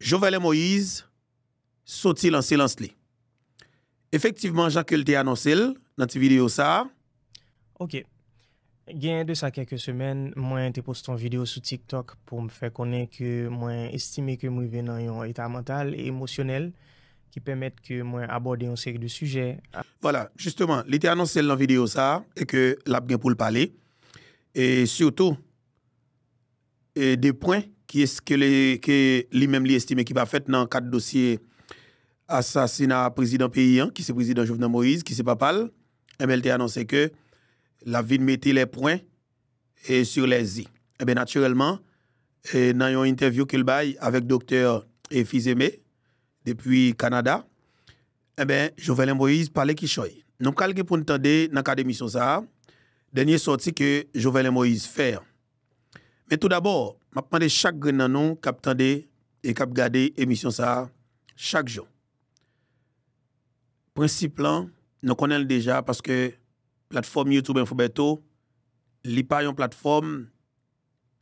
Jovenel Moïse sorti dans silence li. Effectivement, Jacques te annoncé dans cette vidéo ça. OK. Gain de ça quelques semaines, moi j'ai posté une vidéo sur TikTok pour me faire connaître que moi estimé que moi vivais dans un état mental et émotionnel qui permettent que moi aborder une série de sujets. Voilà, justement, il était annoncé dans la vidéo ça et que l'a bien pour le parler et surtout des points qui est que lui-même lui estimé qui va fait dans cadre dossier assassinat président pays qui c'est président Jovenel Moïse qui c'est Papal, et bien il a annoncé que la ville mettait les points et sur les i. Et bien naturellement, dans une interview qu'il baille avec docteur Fizeme depuis Canada, eh bien Jovenel Moïse parlait qui choy. Nous calque pour entendre dans l'académie ça, dernier sorti que Jovenel Moïse fait. Mais tout d'abord, je demande chaque grand nous qui attendait et qui regarder émission ça chaque jour. Principe là, nous connaissons déjà parce que plateforme YouTube Infobeto, li pas une plateforme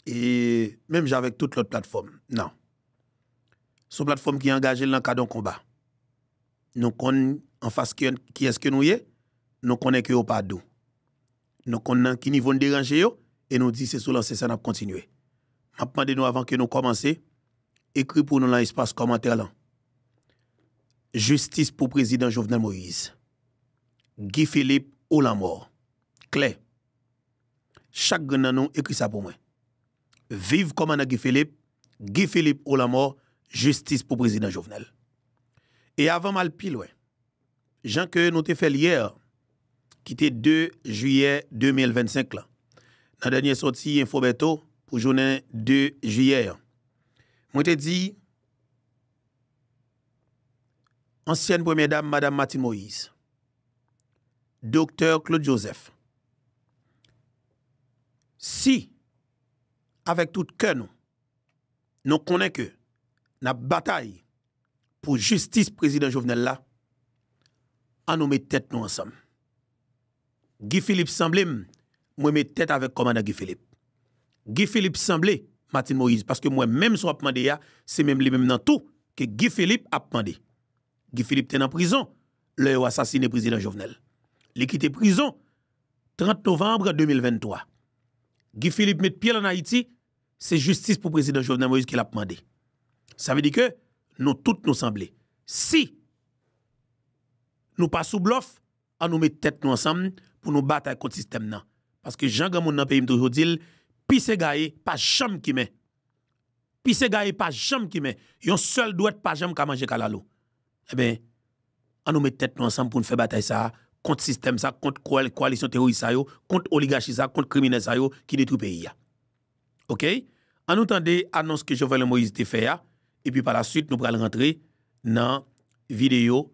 et même avec toute l'autre plateforme. Non. C'est une plateforme qui est engagée dans le cadre d'un combat. Nous connaissons en face qui est-ce que nous y est, nous connaissons que pas d'où. Nous connaissons qui niveau de déranger et nous dit c'est sous lancer ça n'a continuer. Je demande nous avant que nous commencer écrit pour nous dans l'espace commentaire là. Justice pour président Jovenel Moïse. Guy Philippe ou la mort. Claire. Chaque grand nous écrit ça pour moi. Vive comme Guy Philippe ou la mort, justice pour président Jovenel. Et avant mal pile, Jean que nous t'ai fait hier, qui était 2 juillet 2025 là. Dans la dernière sortie Infobeto pour journée 2 juillet. Moi t'ai dit ancienne première dame madame Martine Moïse. Docteur Claude Joseph. Si, avec tout cœur, nous connaissons que la bataille pour justice président Jovenel là, on nous met tête nous ensemble. Guy Philippe semblait, moi met tête avec commandant Guy Philippe. Guy Philippe semblait Martine Moïse, parce que moi même si on a demandé, c'est même les mêmes dans tout que Guy Philippe a demandé. Guy Philippe était en prison, le assassiné président Jovenel. Il quitté prison 30 novembre 2023. Guy Philippe met pied en Haïti, c'est justice pour le président Jovenel Moïse qui l'a demandé. Ça veut dire que nous tous nous semblons. Si nous pas sous bluff, on nous met tête nous ensemble pour nous battre contre le système. Parce que Jean Gamon dans le pays toujours dit, pisse gaye, pas jamais qui met. Pisse gaye, pas jamais qui met. Yon seul doit pas jamais qu'à manger kalalo. Eh bien, on nous met tête nous ensemble pour nous faire bataille ça. Contre système ça, contre coalition terroriste ça, contre oligarchie ça, contre criminel ça qui détruit le pays. OK? En nous entendez annonce que Jovenel Moïse te fait et puis par la suite nous allons rentrer dans vidéo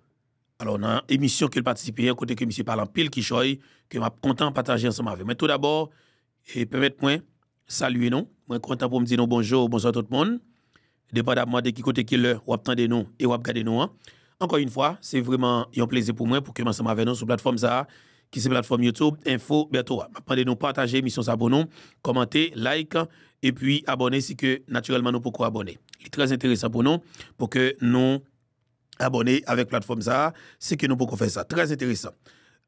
alors dans émission que participer côté que monsieur parle en pile qui choy que m'a content partager ensemble avec. Mais tout d'abord et permettez-moi saluer nous, moi content pour me dire bonjour, bonsoir tout le monde. Dépendamment de qui côté qui l'heure ou attendez nous et ou regarder nous. Encore une fois, c'est vraiment un plaisir pour moi pour que ensemble avec nous sur la plateforme ça, qui c'est la plateforme YouTube Info Beto. Appendez nous partager émission ça pour nous, commenter, like et puis abonner si que naturellement nous pourquoi abonner. C'est très intéressant pour nous pour que nous abonner avec plateforme ça, c'est que nous pourquoi faire ça. Très intéressant.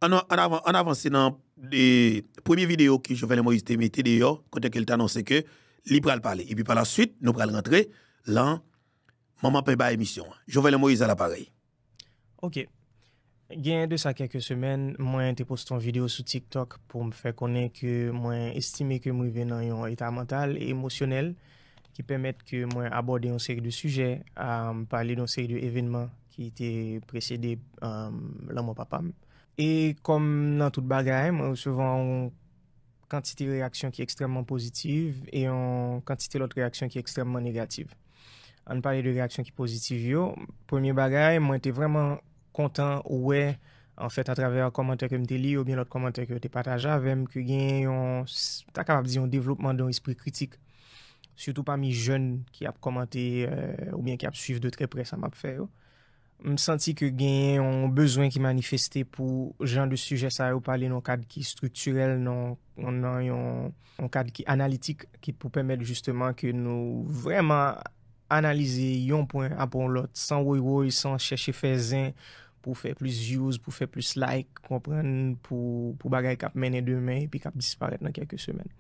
En avance dans les premières vidéos que Jovenel Moïse te mettait d'ailleurs quand il t'a annoncé que libre à parler et puis par la suite nous allons rentrer là maman paye ba émission. Jovenel Moïse à l'appareil. OK. Gain de ça quelques semaines, moi j'ai posté une vidéo sur TikTok pour me faire connaître que moi estimé que moi vivais dans un état mental et émotionnel qui permettent que moi aborder une série de sujets, parler d'une série d'événements qui étaient précédés là mon papa. Et comme dans toute bagaille, moi souvent une quantité de réactions qui est extrêmement positive et une quantité d'autres réactions qui est extrêmement négative. On parle de réactions qui positives. Premier bagaille, moi j'étais vraiment content ouais en fait à travers un commentaire que me lu ou bien l'autre commentaire que tu partagé avec que gain ta capable dire un développement d'un esprit critique surtout parmi jeunes qui a commenté ou bien qui a suivre de très près ça m'a fait me senti que gain un besoin qui manifesté pour genre de sujet ça ou parler dans cadre qui structurel non un cadre qui analytique qui pour permettre justement que nous vraiment analyser yon point après l'autre, sans woy sans chercher faire zin, pour faire plus views, pour faire plus like, comprendre, pour bagay kap mener demain, et puis kap disparaître dans quelques semaines.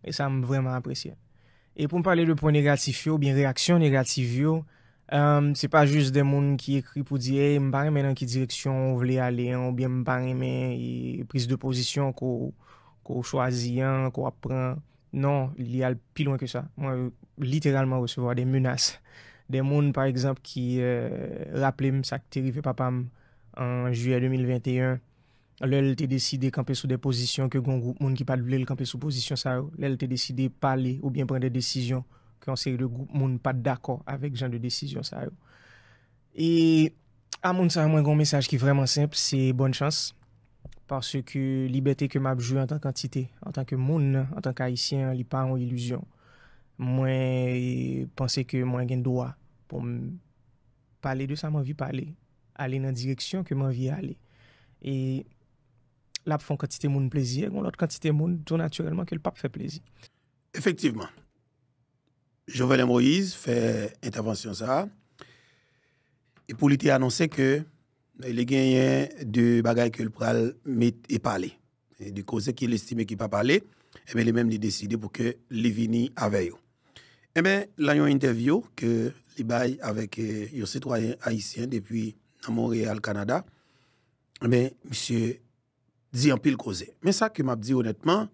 Et ça m'a vraiment apprécié. Et pour me parler de points négatifs, ou bien réactions négatives, c'est pas juste des gens qui écrivent pour dire, hey, m'pa remen dans quelle direction vous voulez aller, ou bien m'pa remen prise de position qu'on choisit, qu'on apprend. Non, il y a plus loin que ça. Moi, littéralement recevoir des menaces. Des gens, par exemple, qui rappellent ça qui est arrivé papa en juillet 2021. Là, elle a décidé de camper sous des positions que un groupe monde qui pas voulu camper sous position ça. Là, elle a décidé de parler ou bien prendre des décisions qu'un série de groupe monde pas d'accord avec genre de décision ça. Et à mon ça moi un message qui est vraiment simple, c'est bonne chance parce que liberté que m'a joué en tant qu'entité, en tant que monde, en tant qu'haïtien, il pas en illusion. Moi penser que moi j'ai droit pour parler de ça m'a envie parler, aller dans la direction que m'a envie aller. Et là font quantité monde plaisir, l'autre quantité monde tout naturellement que le pape fait plaisir. Effectivement. Jovenel Moïse fait intervention ça. Et pour lui annoncer que les gagnants de bagaille que le pral met et parler. Et du cause qu'il estime qu'il pas parler, et bien les mêmes décidé pour que les vini avec eux. Et bien là il y a une interview que les bail avec un citoyen haïtien depuis Montréal Canada. Et bien monsieur dit en pile cause. Mais ça que m'a dit honnêtement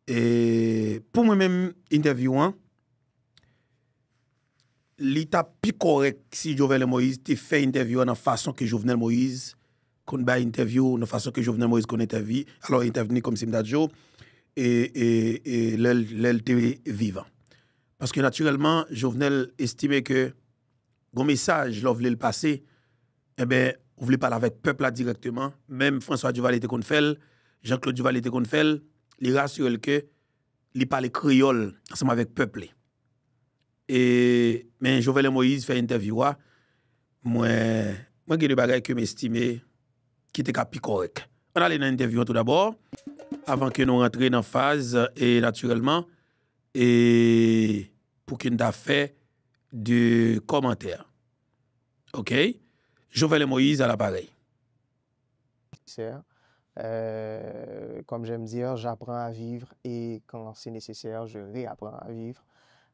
et pour moi-même interviewant l'état plus correct si Jovenel Moïse te fait interview dans façon que Jovenel Moïse qu'on ba interview dans façon que Jovenel Moïse qu'on interview alors intervenir comme Simdadjo et l'elle vivant parce que naturellement Jovenel estimait que un message là voulait le passer eh ben vous voulez parler avec peuple là directement même François Duval était qu'on fait Jean-Claude Duval était qu'on fait il rassure que il parle créole ensemble avec peuple. Et mais Jovenel Moïse fait interview moi j'ai des bagages que m'estimer qui était plus correct. On allait dans l'interview tout d'abord avant que nous rentrions dans phase et naturellement et pour qu'on ait fait de commentaires. OK? Jovenel Moïse à l'appareil. Comme j'aime dire, j'apprends à vivre et quand c'est nécessaire, je réapprends à vivre.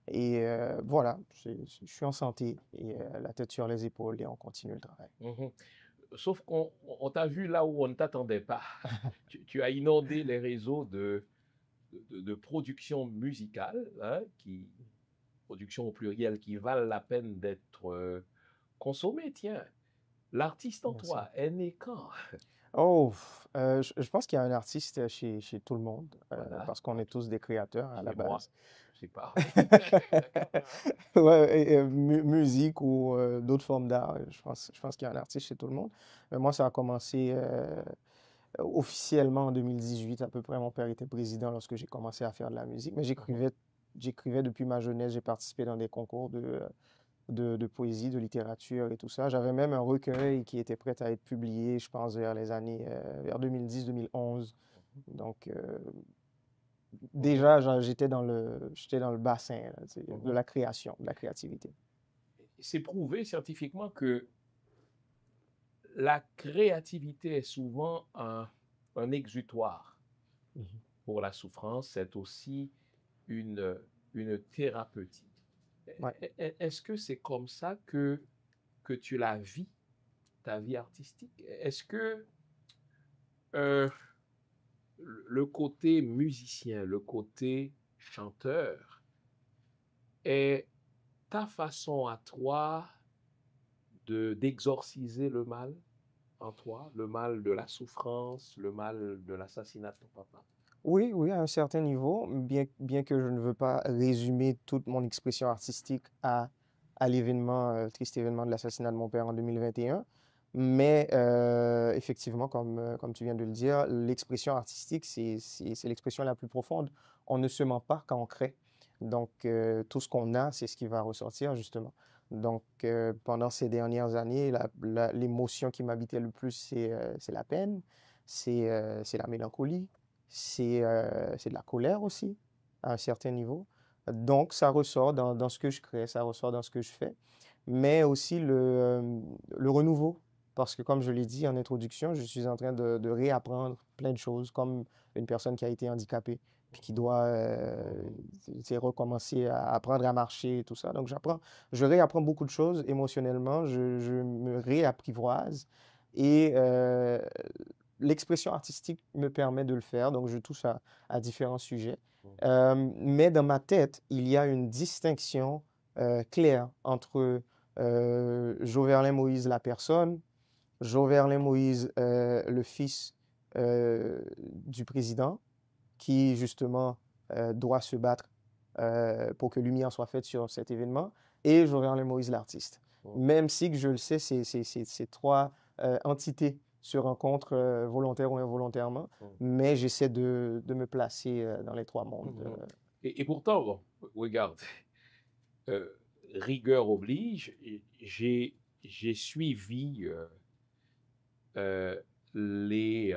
Et voilà, je suis en santé et la tête sur les épaules et on continue le travail. Sauf qu'on t'a vu là où on ne t'attendait pas. Tu as inondé les réseaux de production musicale, hein, production au pluriel, qui valent la peine d'être consommée. Tiens, l'artiste en toi est né quand? Oh, je pense qu'il y a un artiste chez tout le monde, Voilà. parce qu'on est tous des créateurs à la base. C'est pas. Ouais, musique ou d'autres formes d'art, je pense qu'il y a un artiste chez tout le monde. Mais moi, ça a commencé officiellement en 2018, à peu près. Mon père était président lorsque j'ai commencé à faire de la musique. Mais j'écrivais depuis ma jeunesse, j'ai participé dans des concours de poésie, de littérature et tout ça. J'avais même un recueil qui était prêt à être publié, je pense, vers les années vers 2010-2011. Donc, déjà, j'étais dans le bassin là, de la création, de la créativité. C'est prouvé scientifiquement que la créativité est souvent un exutoire pour la souffrance. C'est aussi une thérapeutique. Ouais. Est-ce que c'est comme ça que tu la vis, ta vie artistique? Est-ce que le côté musicien, le côté chanteur est ta façon à toi d'exorciser le mal en toi, le mal de la souffrance, le mal de l'assassinat de ton papa? Oui, à un certain niveau, bien que je ne veux pas résumer toute mon expression artistique à l'événement, triste événement de l'assassinat de mon père en 2021, mais effectivement, comme tu viens de le dire, l'expression artistique, c'est l'expression la plus profonde. On ne se ment pas quand on crée. Donc, tout ce qu'on a, c'est ce qui va ressortir, justement. Donc, pendant ces dernières années, l'émotion qui m'habitait le plus, c'est la peine, c'est la mélancolie. C'est de la colère aussi, à un certain niveau. Donc, ça ressort dans ce que je crée, ça ressort dans ce que je fais, mais aussi le renouveau. Parce que, comme je l'ai dit en introduction, je suis en train de réapprendre plein de choses, comme une personne qui a été handicapée, puis qui doit recommencer à apprendre à marcher et tout ça. Donc, je réapprends beaucoup de choses émotionnellement, je me réapprivoise et l'expression artistique me permet de le faire, donc je touche à différents sujets. Mais dans ma tête, il y a une distinction claire entre Joverlin Moïse, la personne, Joverlin Moïse, le fils du président, qui justement doit se battre pour que lumière soit faite sur cet événement, et Joverlin Moïse, l'artiste. Même si, que je le sais, ces trois entités se rencontrent volontaire ou involontairement, mais j'essaie de me placer dans les trois mondes. Et pourtant, bon, regarde, rigueur oblige, j'ai suivi les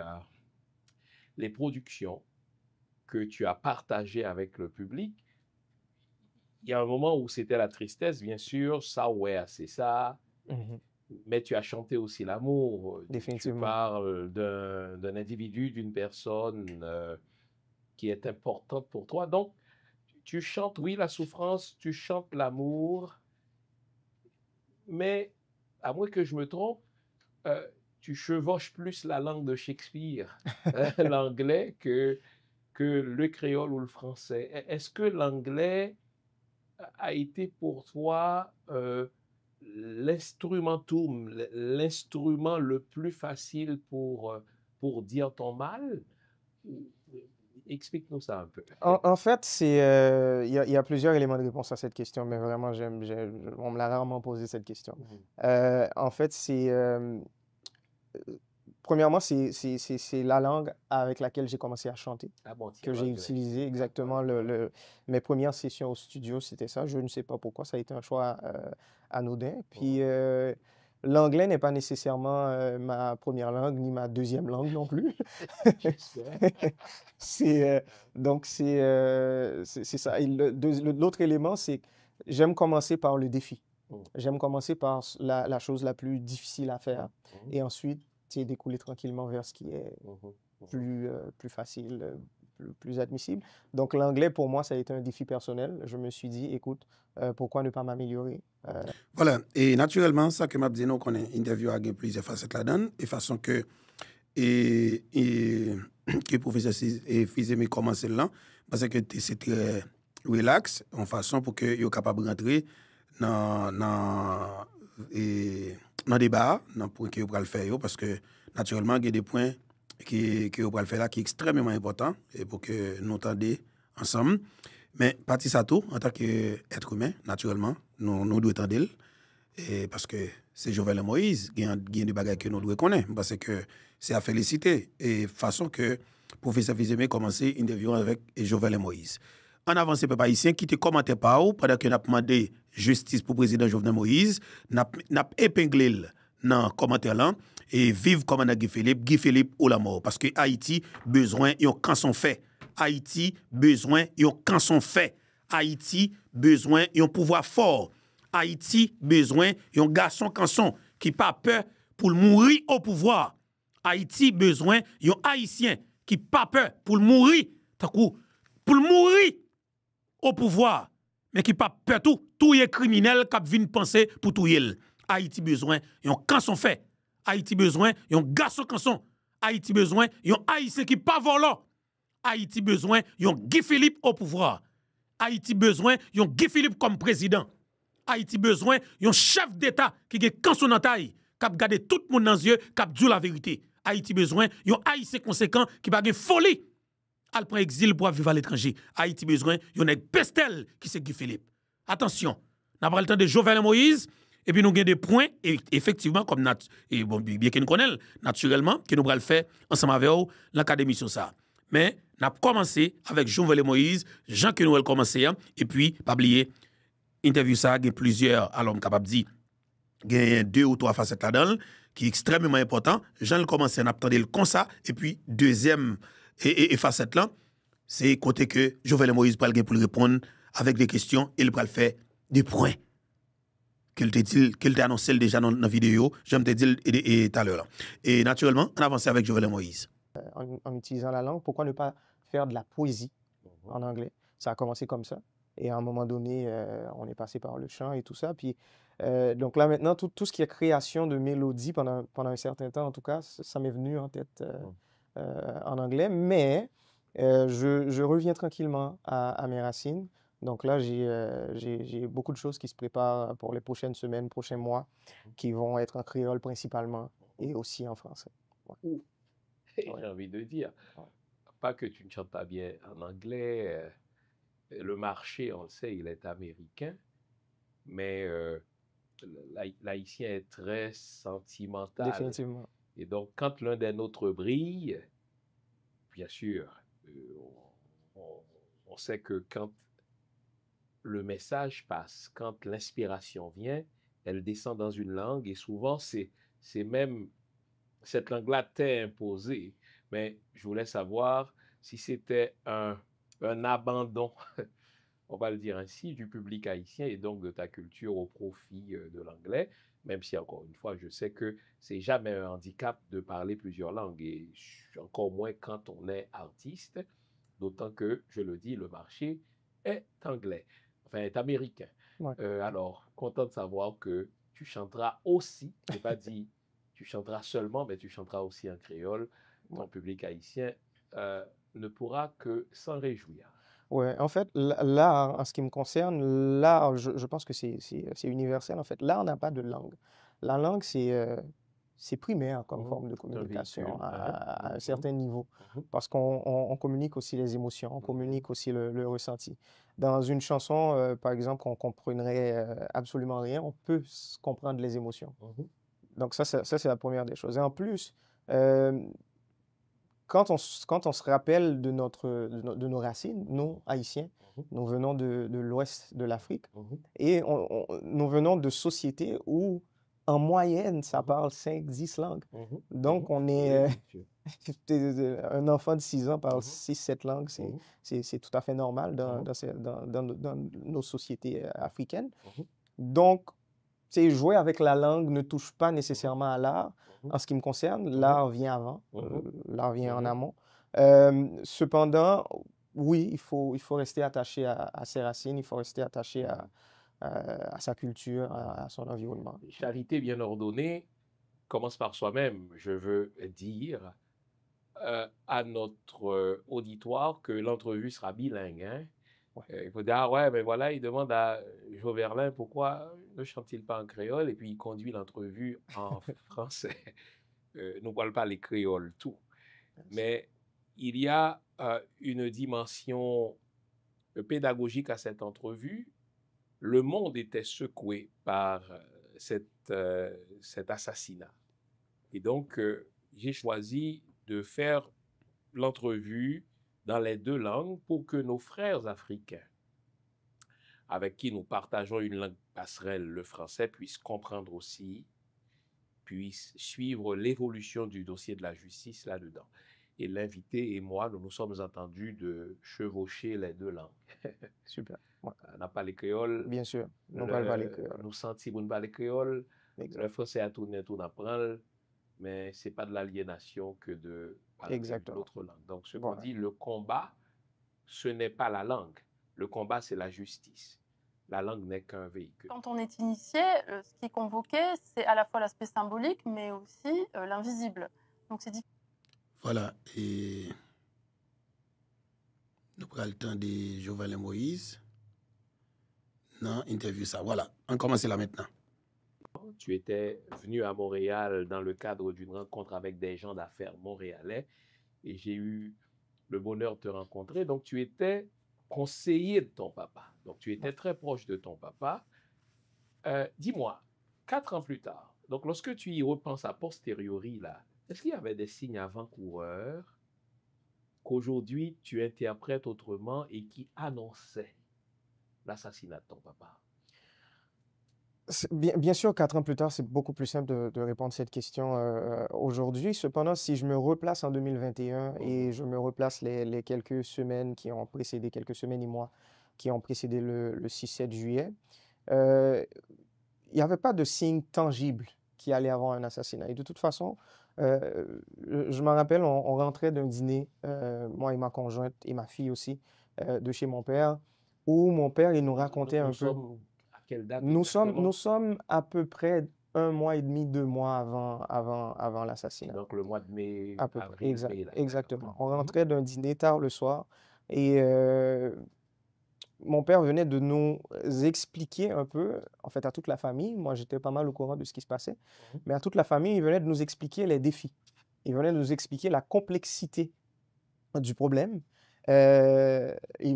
productions que tu as partagées avec le public. Il y a un moment où c'était la tristesse, bien sûr, ça, ouais, c'est ça. Mais tu as chanté aussi l'amour. Définitivement. Tu parles d'un individu, d'une personne qui est importante pour toi. Donc, tu chantes, oui, la souffrance, tu chantes l'amour, mais, à moins que je me trompe, tu chevauches plus la langue de Shakespeare, l'anglais, que le créole ou le français. Est-ce que l'anglais a été pour toi l'instrumentum, l'instrument le plus facile pour dire ton mal? Explique-nous ça un peu. En fait, il y a plusieurs éléments de réponse à cette question, mais vraiment, on me l'a rarement posé cette question. En fait, premièrement, c'est la langue avec laquelle j'ai commencé à chanter, que j'ai utilisé exactement. Mes premières sessions au studio, c'était ça. Je ne sais pas pourquoi, ça a été un choix anodin. Puis l'anglais n'est pas nécessairement ma première langue, ni ma deuxième langue non plus. Donc, c'est ça. L'autre élément, c'est que j'aime commencer par le défi. J'aime commencer par la chose la plus difficile à faire. Et ensuite, découler tranquillement vers ce qui est plus facile, plus admissible. Donc, l'anglais, pour moi, ça a été un défi personnel. Je me suis dit, écoute, pourquoi ne pas m'améliorer? Voilà. Et naturellement, ça que m'a dit, nous, qu'on a interviewé avec plusieurs facettes là-dedans, et façon que le professeur Fizeme commencé là, parce que c'est très relax, en façon pour que soient capable de rentrer dans le débat, dans le point que vous pouvez le faire, parce que naturellement, il y a des points que vous pouvez le faire là qui sont extrêmement importants et pour que nous entendions ensemble. Mais partie ça tout, en tant qu'être humain, naturellement, nous devons entendre, parce que c'est Jovenel Moïse, il y a des bagages que nous devons connaître, parce que c'est à féliciter. Et façon que le professeur Fizeme commencé l'interview avec Jovenel Moïse. En avance, peuple haïtien, qui te commentait pas ou pendant que nous avons demandé justice pour le président Jovenel Moïse, nous avons épinglé dans le commentaire là, et vive comme Guy Philippe ou la mort. Parce que Haïti besoin d'un canson fait. Haïti besoin d'un canson fait. Haïti besoin d'un pouvoir fort. Haïti besoin d'un garçon canson qui pas peur pour mourir au pouvoir. Haïti besoin d'un haïtien qui pas peur pour mourir, pour mourir au pouvoir, mais qui pas peur tout est criminel qui vient penser pour tout yel. Haïti besoin d'un canson fait. Haïti besoin d'un garçon canson. Haïti besoin d'un haïtien qui pas volant. Haïti besoin d'un Guy Philippe au pouvoir. Haïti besoin d'un Guy Philippe comme président. Haïti besoin d'un chef d'État qui a canson dans taille, qui a gardé tout le monde dans les yeux, qui a dit la vérité. Haïti besoin d'un haïtien conséquent qui n'a pas de folie. Elle prend exil pour vivre à l'étranger. Haïti besoin d'un pestel qui c'est Guy Philippe. Attention, nous avons le temps de Jovenel Moïse. Et puis nous avons des points, et effectivement, comme bien que nous connaissons, naturellement, que nous allons le faire ensemble avec vous, l'académie sur ça. Mais nous avons commencé avec Jovenel Moïse, Jean que nous allons commencer, et puis, pas oublier, interview ça, il y a plusieurs, alors, capable de dire, il y a 2 ou 3 facettes là-dedans, qui est extrêmement important. Jean le commencé, on attendait le comme ça, et puis, deuxième et facette là, c'est côté que Jovenel Moïse pour répondre avec des questions, il va le faire des points. Qu'elle t'a annoncé déjà dans la vidéo, j'aime te dire tout à l'heure. Et naturellement, on avance avec Jovenel Moïse. En utilisant la langue, pourquoi ne pas faire de la poésie en anglais? Ça a commencé comme ça. Et à un moment donné, on est passé par le chant et tout ça. Puis, donc là, maintenant, tout ce qui est création de mélodies pendant un certain temps, en tout cas, ça m'est venu en tête en anglais. Mais je reviens tranquillement à mes racines. Donc là, j'ai beaucoup de choses qui se préparent pour les prochaines semaines, prochains mois, qui vont être en créole principalement et aussi en français. Ouais. J'ai envie de dire, pas que tu ne chantes pas bien en anglais, le marché, on le sait, il est américain, mais l'haïtien est très sentimental. Définitivement. Et donc, quand l'un des nôtres brille, bien sûr, on sait que quand le message passe, quand l'inspiration vient, elle descend dans une langue et souvent, c'est même cette langue-là t'est imposée. Mais je voulais savoir si c'était un abandon, on va le dire ainsi, du public haïtien et donc de ta culture au profit de l'anglais, même si encore une fois, je sais que c'est jamais un handicap de parler plusieurs langues et encore moins quand on est artiste, d'autant que, je le dis, le marché est anglais, enfin est américain. Ouais. Alors, content de savoir que tu chanteras aussi, je n'ai pas dit tu chanteras seulement, mais tu chanteras aussi en créole. Ton public haïtien ne pourra que s'en réjouir. Ouais, en fait, l'art, en ce qui me concerne, l'art, je pense que c'est universel. En fait, l'art n'a pas de langue. La langue, c'est primaire comme forme de communication à un certain niveau, parce qu'on communique aussi les émotions, on communique aussi le ressenti. Dans une chanson, par exemple, on comprendrait absolument rien, on peut comprendre les émotions. Donc ça, c'est la première des choses. Et en plus, quand on se rappelle de nos racines, nous, Haïtiens, nous venons de l'ouest de l'Afrique et nous venons de sociétés où, en moyenne, ça parle 5-10 langues. Donc, on est un enfant de 6 ans parle 6-7 langues. C'est tout à fait normal dans nos sociétés africaines. Donc, jouer avec la langue ne touche pas nécessairement à l'art. En ce qui me concerne, l'art vient avant, l'art vient en amont. Cependant, oui, il faut rester attaché à ses racines, il faut rester attaché à sa culture, à son environnement. Charité bien ordonnée commence par soi-même. Je veux dire à notre auditoire que l'entrevue sera bilingue. Hein? Il faut dire, ah ouais, mais voilà, il demande à Joverlin pourquoi ne chante-t-il pas en créole et puis il conduit l'entrevue en français. Nous ne parlons pas les créoles, tout. Mais il y a une dimension pédagogique à cette entrevue. Le monde était secoué par cet assassinat. Et donc, j'ai choisi de faire l'entrevue dans les deux langues pour que nos frères africains, avec qui nous partageons une langue passerelle, le français, puissent comprendre aussi, puissent suivre l'évolution du dossier de la justice là-dedans. Et l'invité et moi, nous nous sommes entendus de chevaucher les deux langues. Super. Ouais. On n'a pas les créoles. Bien sûr, nous ne parlons pas les créoles. Nous sentons qu'on pas les créoles. Exact. Le français a tourné, tout apprendre, mais ce n'est pas de l'aliénation que de parler l'autre langue. Donc, ce qu'on dit, le combat, ce n'est pas la langue. Le combat, c'est la justice. La langue n'est qu'un véhicule. Quand on est initié, ce qui est convoqué, c'est à la fois l'aspect symbolique, mais aussi l'invisible. Donc c'est difficile. Voilà, et nous prenons le temps de Jovenel Moïse. Non, interview ça. Voilà, on commence là maintenant. Tu étais venu à Montréal dans le cadre d'une rencontre avec des gens d'affaires montréalais et j'ai eu le bonheur de te rencontrer. Donc, tu étais conseiller de ton papa. Donc, tu étais très proche de ton papa. Dis-moi, 4 ans plus tard, donc lorsque tu y repenses a posteriori, là, est-ce qu'il y avait des signes avant-coureurs qu'aujourd'hui tu interprètes autrement et qui annonçaient l'assassinat de ton papa? Bien sûr, 4 ans plus tard, c'est beaucoup plus simple de répondre à cette question aujourd'hui. Cependant, si je me replace en 2021 et je me replace les quelques semaines qui ont précédé, quelques semaines et mois qui ont précédé le 6-7 juillet, il n'y avait pas de signe tangible qu'il allait y avoir un assassinat. Et de toute façon, je me rappelle, on rentrait d'un dîner, moi et ma conjointe et ma fille aussi, de chez mon père, où mon père, il nous racontait un peu. Sommes à quelle date Nous exactement? sommes à peu près 1 mois et demi, 2 mois avant l'assassinat. Donc le mois de mai, À peu près, avril, mai, là. exactement. On Mhm. rentrait d'un dîner tard le soir et mon père venait de nous expliquer un peu, en fait à toute la famille, moi j'étais pas mal au courant de ce qui se passait, Mhm. mais à toute la famille, il venait de nous expliquer les défis. Il venait de nous expliquer la complexité du problème. Il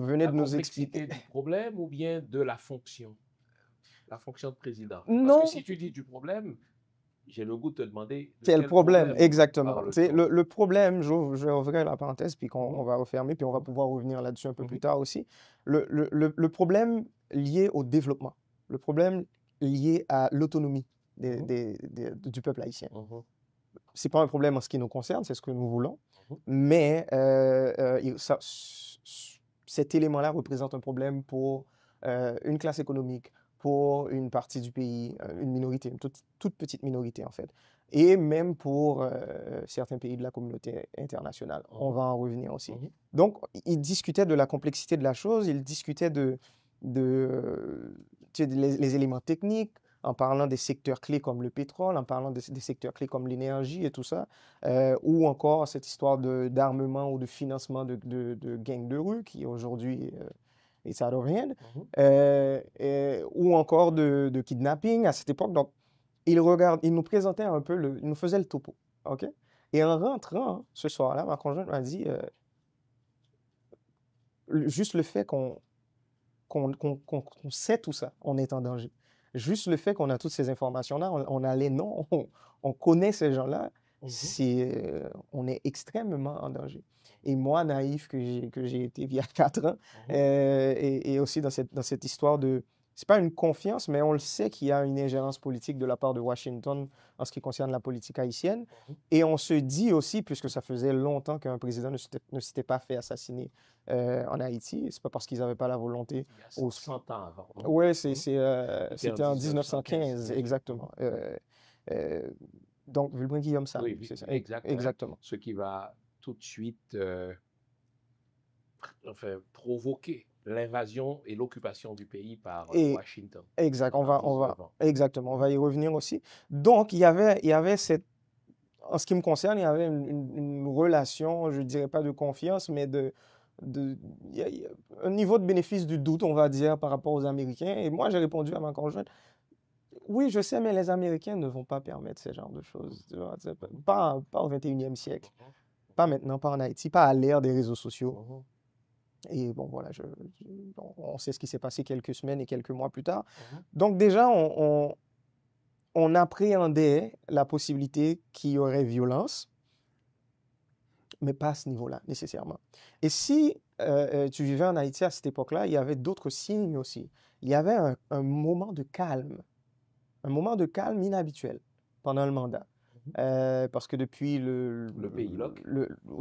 venait La de nous expliquer... complexité du problème ou bien de la fonction de président? Parce que Non, si tu dis du problème, j'ai le goût de te demander de quel quel problème, problème exactement. Tu sais, parle-t-on? le problème, je vais ouvrir la parenthèse, puis on Mhm. va refermer, puis on va Mhm. pouvoir revenir là-dessus un peu plus Mhm. tard aussi. Le problème lié au développement, le problème lié à l'autonomie Mhm. du peuple haïtien. Mhm. C'est pas un problème en ce qui nous concerne, c'est ce que nous voulons, Mhm. mais cet élément-là représente un problème pour une classe économique, pour une partie du pays, une minorité, une toute petite minorité en fait, et même pour certains pays de la communauté internationale. On Mhm. va en revenir aussi. Mhm. Donc, il discutait de la complexité de la chose, il discutait tu sais, les éléments techniques, en parlant des secteurs clés comme le pétrole, en parlant des secteurs clés comme l'énergie et tout ça, ou encore cette histoire d'armement ou de financement de gangs de rue qui aujourd'hui est out of hand, Mhm. ou encore de kidnapping à cette époque. Donc, il nous présentait un peu, il nous faisait le topo, OK? Et en rentrant ce soir-là, ma conjointe m'a dit, juste le fait qu'on sait tout ça, on est en danger. Juste le fait qu'on a toutes ces informations-là, on a les noms, on connaît ces gens-là, Mhm. on est extrêmement en danger. Et moi, naïf que j'ai été il y a 4 ans, Mhm. et aussi dans cette histoire de... C'est pas une confiance, mais on le sait qu'il y a une ingérence politique de la part de Washington en ce qui concerne la politique haïtienne. Mhm. Et on se dit aussi, puisque ça faisait longtemps qu'un président ne s'était pas fait assassiner en Haïti, c'est pas parce qu'ils n'avaient pas la volonté. Il y a 100 ans avant, non? Ouais, Mhm. C'était en c'était en 1915, 1915, bien sûr. exactement. Euh, donc, Vulbrin-Guillaume Sam, Oui, c'est ça. exact. Hein. Exactement. Ce qui va tout de suite enfin, provoquer l'invasion et l'occupation du pays par Et Washington exact, pendant 19 ans. exactement, on Mhm. va y revenir aussi. Donc, il y avait cette, en ce qui me concerne, il y avait une relation, je dirais pas de confiance, mais il y a un niveau de bénéfice du doute, on va dire, par rapport aux Américains. Et moi, j'ai répondu à ma conjointe, oui, je sais, mais les Américains ne vont pas permettre ce genre de choses. Tu vois, pas au 21e siècle, Mhm. pas maintenant, pas en Haïti, pas à l'ère des réseaux sociaux. Mhm. Et bon, voilà, on sait ce qui s'est passé quelques semaines et quelques mois plus tard. Mhm. Donc déjà, on appréhendait la possibilité qu'il y aurait violence, mais pas à ce niveau-là, nécessairement. Et si tu vivais en Haïti à cette époque-là, il y avait d'autres signes aussi. Il y avait un moment de calme. Un moment de calme inhabituel pendant le mandat. Parce que depuis Le pays LOC.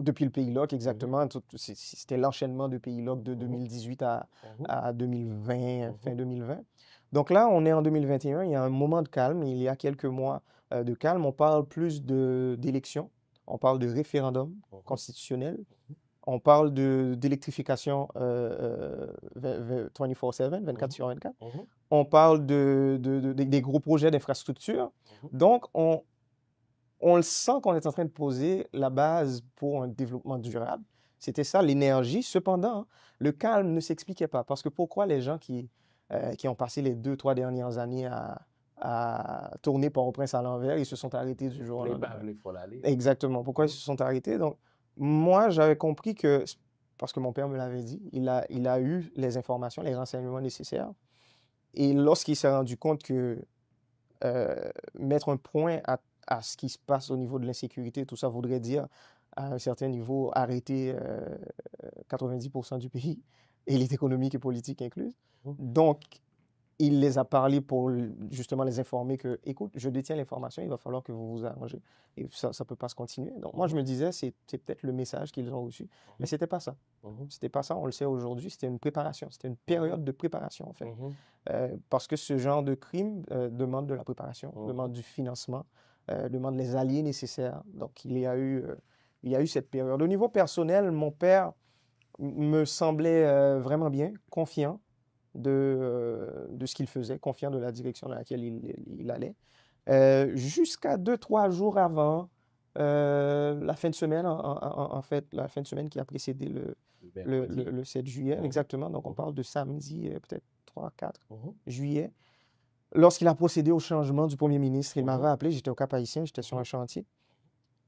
depuis le pays LOC, Mhm. exactement, c'était l'enchaînement de pays LOC de Mhm. 2018 Mhm. à 2020, fin Mhm. 2020. Donc là, on est en 2021, il y a un moment de calme, il y a quelques mois de calme. On parle plus d'élections, on parle de référendum Mhm. constitutionnel, on parle d'électrification 24/7, 24 sur 24. Mhm. On parle des gros projets d'infrastructure. Mhm. Donc, on le sent qu'on est en train de poser la base pour un développement durable. C'était ça, l'énergie. Cependant, le calme ne s'expliquait pas. Parce que pourquoi les gens qui ont passé les 2, 3 dernières années à tourner Port-au-Prince à l'envers, ils se sont arrêtés du jour au Les lendemain. baves, les faut l'aller. Exactement. Pourquoi ils se sont arrêtés? Donc, moi, j'avais compris que, parce que mon père me l'avait dit, il a eu les informations, les renseignements nécessaires. Et lorsqu'il s'est rendu compte que mettre un point à ce qui se passe au niveau de l'insécurité, tout ça voudrait dire, à un certain niveau, arrêter 90% du pays, élite économique et politique incluse. Mhm. Donc, il les a parlé pour justement les informer que, écoute, je détiens l'information, il va falloir que vous vous arrangez. Et ça ne peut pas se continuer. Donc, moi, je me disais, c'est peut-être le message qu'ils ont reçu. Mais ce n'était pas ça. C'était pas ça, on le sait aujourd'hui, c'était une préparation. C'était une période de préparation, en fait. Parce que ce genre de crime demande de la préparation, demande du financement, demande les alliés nécessaires. Donc, il y a eu cette période. Au niveau personnel, mon père me semblait vraiment bien, confiant de ce qu'il faisait, confiant de la direction dans laquelle il allait. Jusqu'à 2-3 jours avant la fin de semaine, en fait, la fin de semaine qui a précédé le 7 juillet, exactement. Donc, on parle de samedi, peut-être 3-4 juillet. Lorsqu'il a procédé au changement du premier ministre, il m'avait appelé, j'étais au Cap-Haïtien, j'étais sur un chantier.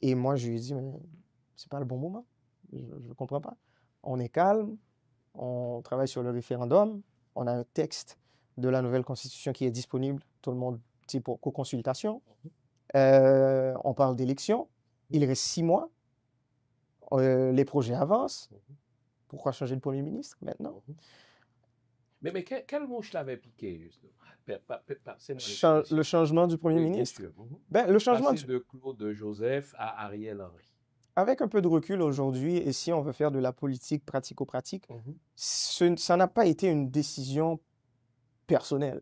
Et moi, je lui ai dit, mais c'est pas le bon moment. Je ne comprends pas. On est calme, on travaille sur le référendum, on a un texte de la nouvelle constitution qui est disponible, tout le monde dit pour co-consultation. On parle d'élections, il reste 6 mois, les projets avancent. Pourquoi changer de premier ministre maintenant? Mais quelle mouche l'avait piqué, justement? Le changement du premier ministre? Ben, le changement de Claude Joseph à Ariel Henry. Avec un peu de recul aujourd'hui, et si on veut faire de la politique pratico-pratique, ça n'a pas été une décision personnelle.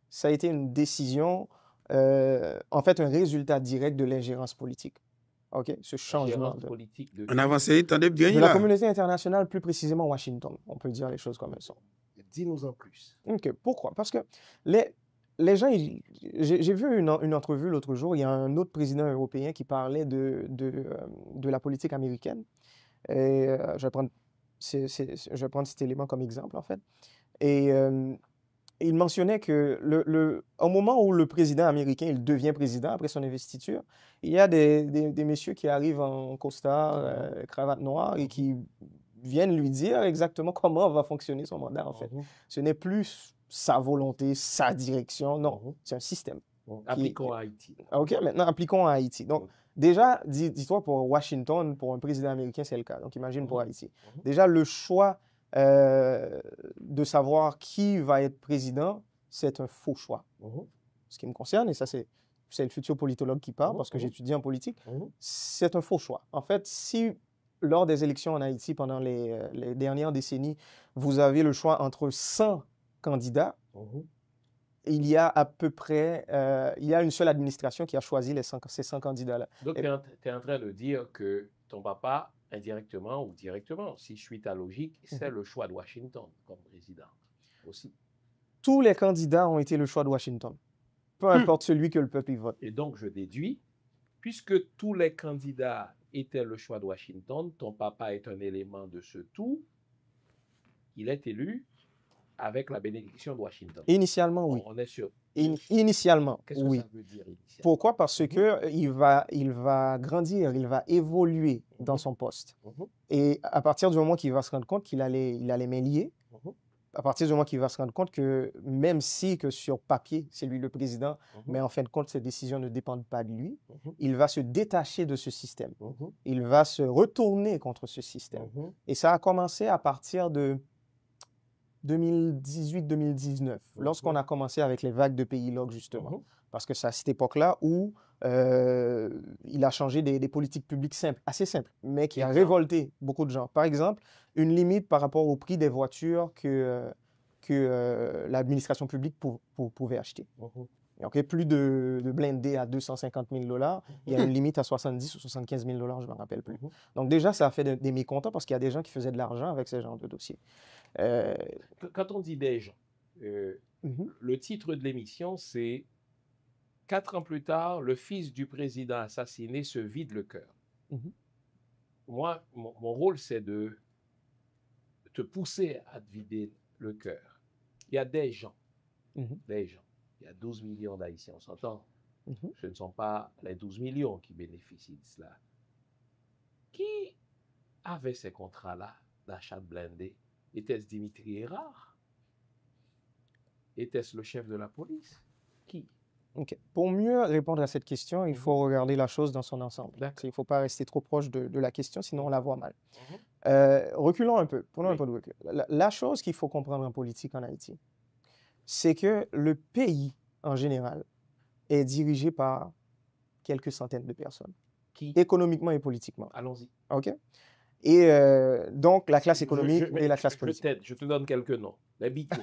Ça a été une décision, en fait, un résultat direct de l'ingérence politique. OK? Ce changement politique en avancée, attendez bien de la communauté internationale, plus précisément Washington. On peut dire les choses comme elles sont. Dis-nous en plus. OK. Pourquoi? Parce que les gens, j'ai vu une entrevue l'autre jour, il y a un autre président européen qui parlait de la politique américaine. Et je vais prendre cet élément comme exemple, en fait. Et il mentionnait que au moment où le président américain il devient président, après son investiture, il y a des messieurs qui arrivent en costard, cravate noire, et qui viennent lui dire exactement comment va fonctionner son mandat, en fait. Ce n'est plus sa volonté, sa direction, non, c'est un système. Appliquons à Haïti. OK, maintenant, appliquons à Haïti. Donc, déjà, dis-toi, pour Washington, pour un président américain, c'est le cas. Donc, imagine pour Haïti. Déjà, le choix de savoir qui va être président, c'est un faux choix. Ce qui me concerne, et ça, c'est le futur politologue qui parle, parce que j'étudie en politique, c'est un faux choix. En fait, si lors des élections en Haïti, pendant les dernières décennies, vous avez le choix entre 100 candidats, il y a à peu près, il y a une seule administration qui a choisi ces 100 candidats-là. Donc, tu es en train de dire que ton papa, indirectement ou directement, si je suis ta logique, c'est le choix de Washington comme président aussi. Tous les candidats ont été le choix de Washington, peu importe celui que le peuple y vote. Et donc, je déduis, puisque tous les candidats étaient le choix de Washington, ton papa est un élément de ce tout, il est élu avec la bénédiction de Washington. Initialement, oui. On est sûr. Initialement, Qu'est-ce que oui. ça veut dire initialement? Pourquoi? Parce que il va grandir, il va évoluer dans son poste. Et à partir du moment qu'il va se rendre compte qu'il a les mains liées, à partir du moment qu'il va se rendre compte que même si que sur papier, c'est lui le président, mais en fin de compte, ses décisions ne dépendent pas de lui, il va se détacher de ce système. Il va se retourner contre ce système. Et ça a commencé à partir de 2018-2019, lorsqu'on a commencé avec les vagues de pays log, justement. Parce que c'est à cette époque-là où il a changé des politiques publiques simples, assez simples, mais qui a révolté beaucoup de gens. Par exemple, une limite par rapport au prix des voitures que l'administration publique pouvait acheter. Donc, plus de blindés à 250 000 $, il y a une limite à 70 ou 75 000 $, je ne me rappelle plus. Donc déjà, ça a fait des mécontents parce qu'il y a des gens qui faisaient de l'argent avec ce genre de dossiers. Quand on dit des gens, le titre de l'émission, c'est « 4 ans plus tard, le fils du président assassiné se vide le cœur ». Moi, mon rôle, c'est de te pousser à te vider le cœur. Il y a des gens, des gens. Il y a 12 millions d'Haïtiens, on s'entend. Ce ne sont pas les 12 millions qui bénéficient de cela. Qui avait ces contrats-là d'achat de blindés? Était-ce Dimitri Erard? Était-ce le chef de la police? Qui? Pour mieux répondre à cette question, il faut regarder la chose dans son ensemble. Il ne faut pas rester trop proche de la question, sinon on la voit mal. Reculons un peu, prenons un peu de recul. La chose qu'il faut comprendre en politique en Haïti, c'est que le pays, en général, est dirigé par quelques centaines de personnes, Qui? économiquement et politiquement. Allons-y. OK? Et donc, la classe économique et la classe Je politique. t'aide, je te donne quelques noms. Les Bicou,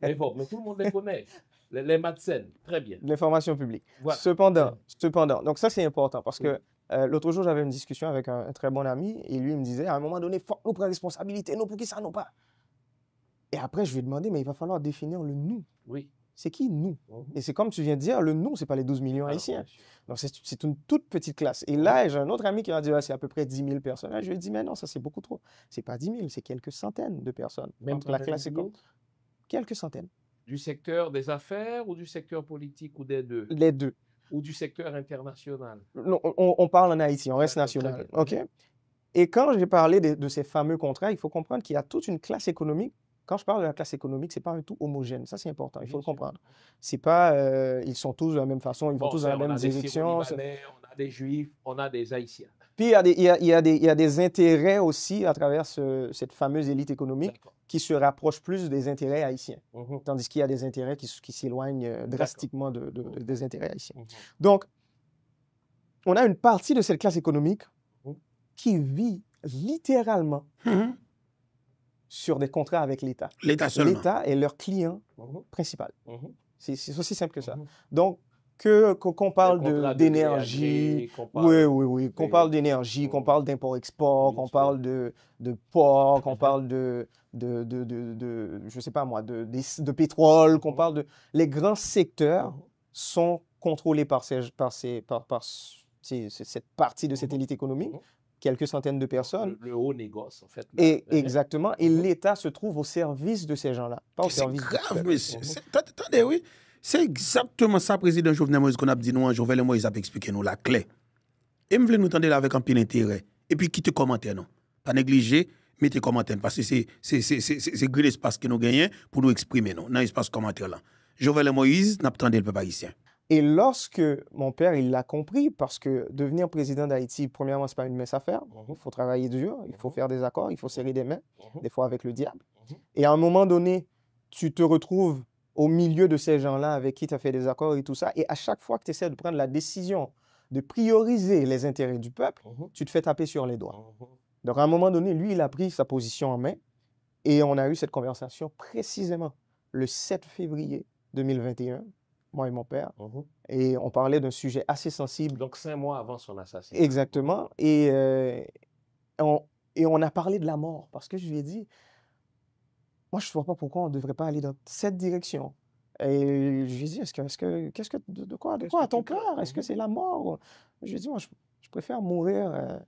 les Vogue, mais tout le monde les connaît. Les Madsen, très bien. L'information publique. Voilà. Cependant, donc ça c'est important parce que l'autre jour j'avais une discussion avec un très bon ami et lui il me disait à un moment donné, faut nous prendre responsabilité, nous pour qui ça nous pas. Et après je lui ai demandé, mais il va falloir définir le nous. Oui. C'est qui nous? Mhm. Et c'est comme tu viens de dire, le nous, c'est pas les 12 millions Alors, haïtiens. bien sûr. Donc c'est une toute petite classe. Et là, j'ai un autre ami qui m'a dit, ouais, c'est à peu près 10 000 personnes. Là, je lui ai dit, mais non, ça c'est beaucoup trop. C'est pas 10 000, c'est quelques centaines de personnes. Même Entre la pas classe un millier? économique. Quelques centaines. Du secteur des affaires ou du secteur politique ou des deux? Les deux. Ou du secteur international? Non, on parle en Haïti, on reste D'accord, très national. bien. OK? Et quand j'ai parlé de ces fameux contrats, il faut comprendre qu'il y a toute une classe économique. Quand je parle de la classe économique, ce n'est pas un tout homogène. Ça, c'est important. Il faut Bien le sûr. comprendre. C'est pas, ils sont tous de la même façon, ils vont Bon, tous dans la on même a des direction. Syro-Libanais, on a des Juifs, on a des Haïtiens. Puis, il y a des intérêts aussi à travers cette fameuse élite économique D'accord. qui se rapproche plus des intérêts haïtiens. Mhm. Tandis qu'il y a des intérêts qui s'éloignent drastiquement des intérêts haïtiens. Mhm. Donc, on a une partie de cette classe économique Mhm. qui vit littéralement Mhm. sur des contrats avec l'État. L'État seulement. L'État est leur client Mhm. principal. Mhm. C'est aussi simple que ça. Mhm. Donc, qu'on parle Les contrats de d'énergie, gré à gré, qu'on parle- oui, qu'on parle d'énergie, qu'on Mhm. parle d'import-export, qu'on Bien parle de port, qu'on Mhm. parle je sais pas moi, de pétrole, qu'on Mhm. parle de... Les grands secteurs Mhm. sont contrôlés par cette partie de cette Mhm. élite économique, Mhm. quelques centaines de personnes. Le haut négoce, en fait. Et exactement, et Mhm. l'État se trouve au service de ces gens-là, pas au C'est service du grave, peuple. monsieur. Mhm. Attendez, oui. C'est exactement ça, président Jovenel Moïse, qu'on a dit nous, Jovenel Moïse a expliqué nous la clé. Et je voulais nous tendre là avec un peu d'intérêt. Et puis, quittez commentaire, non. Pas négliger, mettez commentaire, parce que c'est grand espace que nous gagnons pour nous exprimer, non, dans l'espace commentaire là. Jovenel Moïse n'a pas entendu le peuple haïtien. Et lorsque mon père, il l'a compris, parce que devenir président d'Haïti, premièrement, ce n'est pas une mince affaire. Il faut travailler dur, il faut faire des accords, il faut serrer des mains, des fois avec le diable. Et à un moment donné, tu te retrouves au milieu de ces gens-là avec qui tu as fait des accords et tout ça. Et à chaque fois que tu essaies de prendre la décision de prioriser les intérêts du peuple, tu te fais taper sur les doigts. Donc à un moment donné, lui, il a pris sa position en main et on a eu cette conversation précisément le 7 février 2021, moi et mon père. Et on parlait d'un sujet assez sensible. Donc 5 mois avant son assassinat. Exactement. Et on a parlé de la mort parce que je lui ai dit, moi, je ne vois pas pourquoi on ne devrait pas aller dans cette direction. Et je lui ai dit, de quoi a ton peur? Est-ce que c'est la mort? Je lui ai dit, moi, je préfère mourir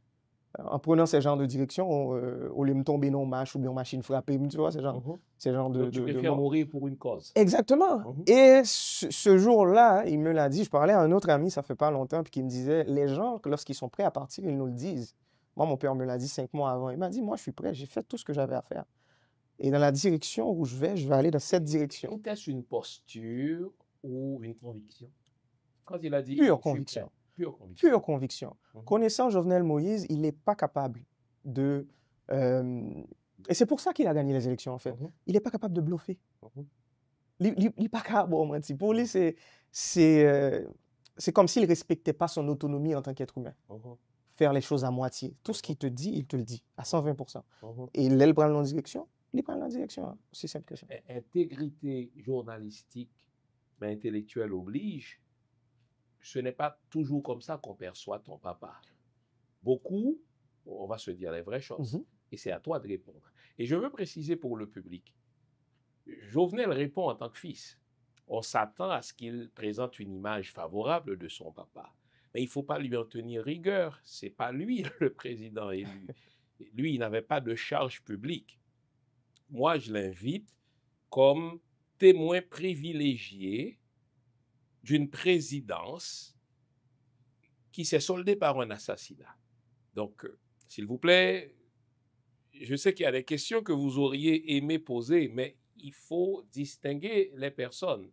en prenant ce genre de direction au lieu de me tomber dans marche ou bien machine frappée. Tu vois, ce genre de... Donc, tu préfères mourir pour une cause. Exactement. Et ce jour-là, il me l'a dit, je parlais à un autre ami, ça fait pas longtemps, puis qui me disait, les gens, lorsqu'ils sont prêts à partir, ils nous le disent. Moi, mon père me l'a dit 5 mois avant. Il m'a dit, moi, je suis prêt, j'ai fait tout ce que j'avais à faire. Et dans la direction où je vais aller dans cette direction. Était-ce une posture ou une conviction? Quand il a dit... Pure conviction. Pure conviction. Pure conviction. Connaissant Jovenel Moïse, il n'est pas capable de... et c'est pour ça qu'il a gagné les élections, en fait. Il n'est pas capable de bluffer. Il n'est pas capable, pour lui, c'est comme s'il ne respectait pas son autonomie en tant qu'être humain. Faire les choses à moitié. Tout ce qu'il te dit, il te le dit, à 120%. Et il prend la direction. Il prend la direction, hein. C'est simple que ça. Intégrité journalistique, mais intellectuelle oblige, ce n'est pas toujours comme ça qu'on perçoit ton papa. Beaucoup, on va se dire les vraies choses, et c'est à toi de répondre. Et je veux préciser pour le public, Jovenel répond en tant que fils. On s'attend à ce qu'il présente une image favorable de son papa. Mais il ne faut pas lui en tenir rigueur. Ce n'est pas lui le président élu. Lui, il n'avait pas de charge publique. Moi, je l'invite comme témoin privilégié d'une présidence qui s'est soldée par un assassinat. Donc, s'il vous plaît, je sais qu'il y a des questions que vous auriez aimé poser, mais il faut distinguer les personnes.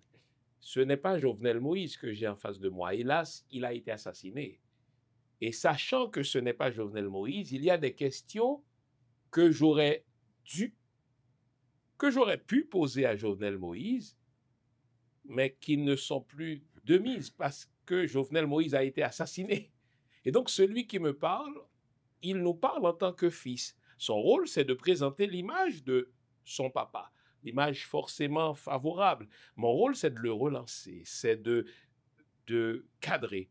Ce n'est pas Jovenel Moïse que j'ai en face de moi. Hélas, il a été assassiné. Et sachant que ce n'est pas Jovenel Moïse, il y a des questions que j'aurais pu poser à Jovenel Moïse mais qui ne sont plus de mise parce que Jovenel Moïse a été assassiné. Et donc, celui qui me parle, il nous parle en tant que fils. Son rôle, c'est de présenter l'image de son papa, l'image forcément favorable. Mon rôle, c'est de le relancer, c'est de cadrer.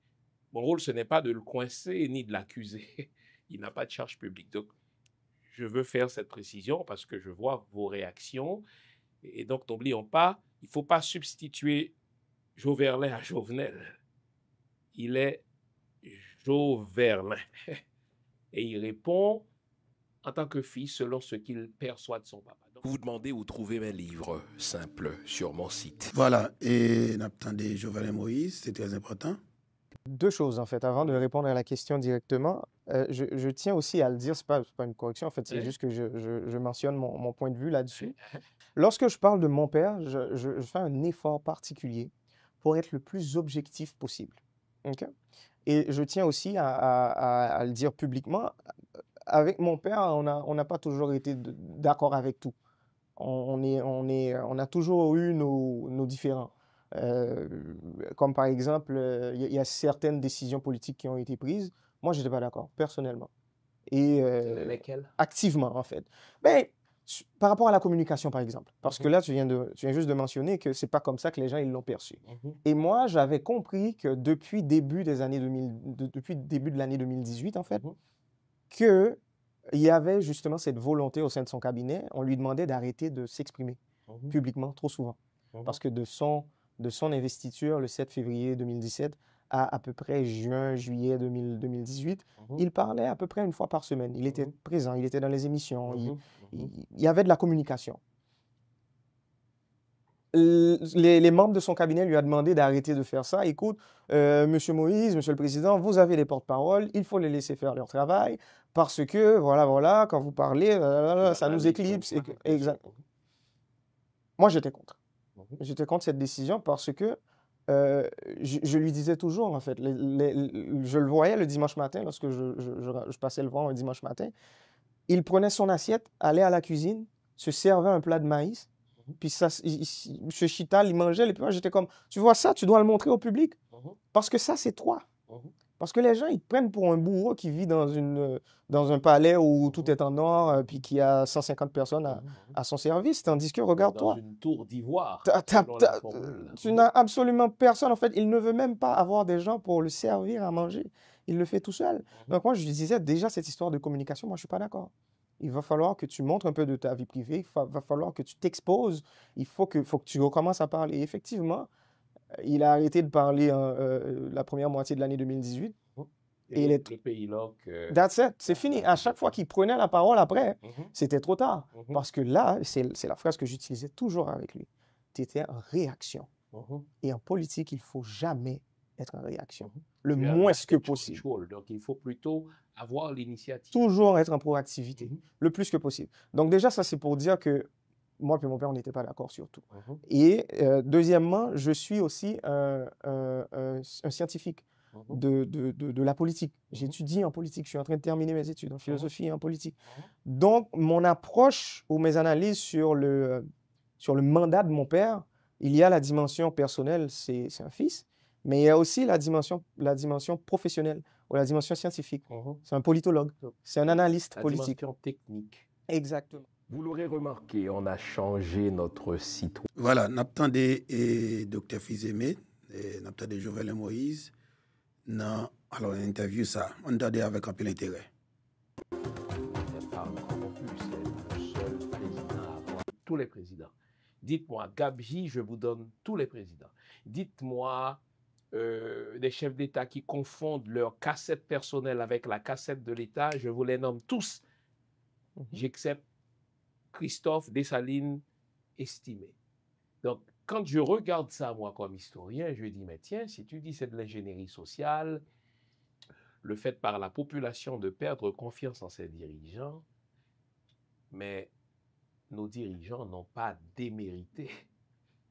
Mon rôle, ce n'est pas de le coincer ni de l'accuser. Il n'a pas de charge publique. Donc, je veux faire cette précision parce que je vois vos réactions. Et donc, n'oublions pas, il ne faut pas substituer Joverlin à Jovenel. Il est Joverlin. Et il répond en tant que fils selon ce qu'il perçoit de son papa. Donc, Vous demandez où trouver mes livres simples sur mon site. Voilà, et n'attendez Jovenel Moïse, c'est très important. Deux choses, en fait, avant de répondre à la question directement. Je tiens aussi à le dire, c'est pas une correction, en fait, c'est Oui. juste que je mentionne mon point de vue là-dessus. Lorsque je parle de mon père, je fais un effort particulier pour être le plus objectif possible. OK? Et je tiens aussi à le dire publiquement, avec mon père, on n'a pas toujours été d'accord avec tout. On a toujours eu nos différends. Comme par exemple, il y a certaines décisions politiques qui ont été prises. Moi, je n'étais pas d'accord, personnellement. Et lesquels? activement, en fait. Ben, par rapport à la communication, par exemple. Parce que là, tu viens juste de mentionner que c'est pas comme ça que les gens ils l'ont perçu. Et moi, j'avais compris que depuis début des années 2000, depuis le début de l'année 2018, en fait, que il y avait justement cette volonté au sein de son cabinet. On lui demandait d'arrêter de s'exprimer publiquement trop souvent. Parce que de son investiture le 7 février 2017 à peu près juin, juillet 2018, il parlait à peu près une fois par semaine. Il était présent, il était dans les émissions, il y avait de la communication. Les membres de son cabinet lui ont demandé d'arrêter de faire ça. Écoute, Monsieur Moïse, Monsieur le Président, vous avez les porte-paroles, il faut les laisser faire leur travail parce que, voilà, quand vous parlez, ça nous éclipse. Exact. Moi, j'étais contre. J'étais contre cette décision parce que je lui disais toujours, en fait, je le voyais le dimanche matin, lorsque je passais le voir un dimanche matin, il prenait son assiette, allait à la cuisine, se servait un plat de maïs, puis ça, M. Chital, il mangeait, et puis moi, j'étais comme, tu vois ça, tu dois le montrer au public, parce que ça, c'est toi. Parce que les gens, ils te prennent pour un bourreau qui vit dans un palais où tout est en or, puis qui a 150 personnes à son service, tandis que, regarde-toi. Dans une tour d'ivoire. Tu n'as absolument personne. En fait, il ne veut même pas avoir des gens pour le servir à manger. Il le fait tout seul. Donc moi, je lui disais, déjà, cette histoire de communication, moi, je ne suis pas d'accord. Il va falloir que tu montres un peu de ta vie privée. Il va falloir que tu t'exposes. Il faut que tu recommences à parler. Et effectivement, il a arrêté de parler la première moitié de l'année 2018. Et le pays là That's it, c'est fini. À chaque fois qu'il prenait la parole après, c'était trop tard. Parce que là, c'est la phrase que j'utilisais toujours avec lui. Tu étais en réaction. Et en politique, il ne faut jamais être en réaction. Le moins que possible. Donc, il faut plutôt avoir l'initiative. Toujours être en proactivité, le plus que possible. Donc déjà, ça, c'est pour dire que moi et mon père, on n'était pas d'accord sur tout. Et deuxièmement, je suis aussi un scientifique de la politique. J'étudie en politique. Je suis en train de terminer mes études en philosophie et en politique. Donc, mon approche ou mes analyses sur le mandat de mon père, il y a la dimension personnelle, c'est un fils, mais il y a aussi la dimension professionnelle ou la dimension scientifique. C'est un politologue, c'est un analyste politique. La dimension technique. Exactement. Vous l'aurez remarqué, on a changé notre site. Voilà, n'attendez Dr. Fils-Aimé, n'attendez Jovenel Moïse. Non, alors l'interview ça, on attendait avec un peu l'intérêt. Tous les présidents. Dites-moi, Gabji, je vous donne tous les présidents. Dites-moi des chefs d'État qui confondent leur cassette personnelle avec la cassette de l'État, je vous les nomme tous. J'accepte Christophe Dessalines estimé. Donc, quand je regarde ça, moi, comme historien, je dis, mais tiens, si tu dis c'est de l'ingénierie sociale, le fait par la population de perdre confiance en ses dirigeants, mais nos dirigeants n'ont pas démérité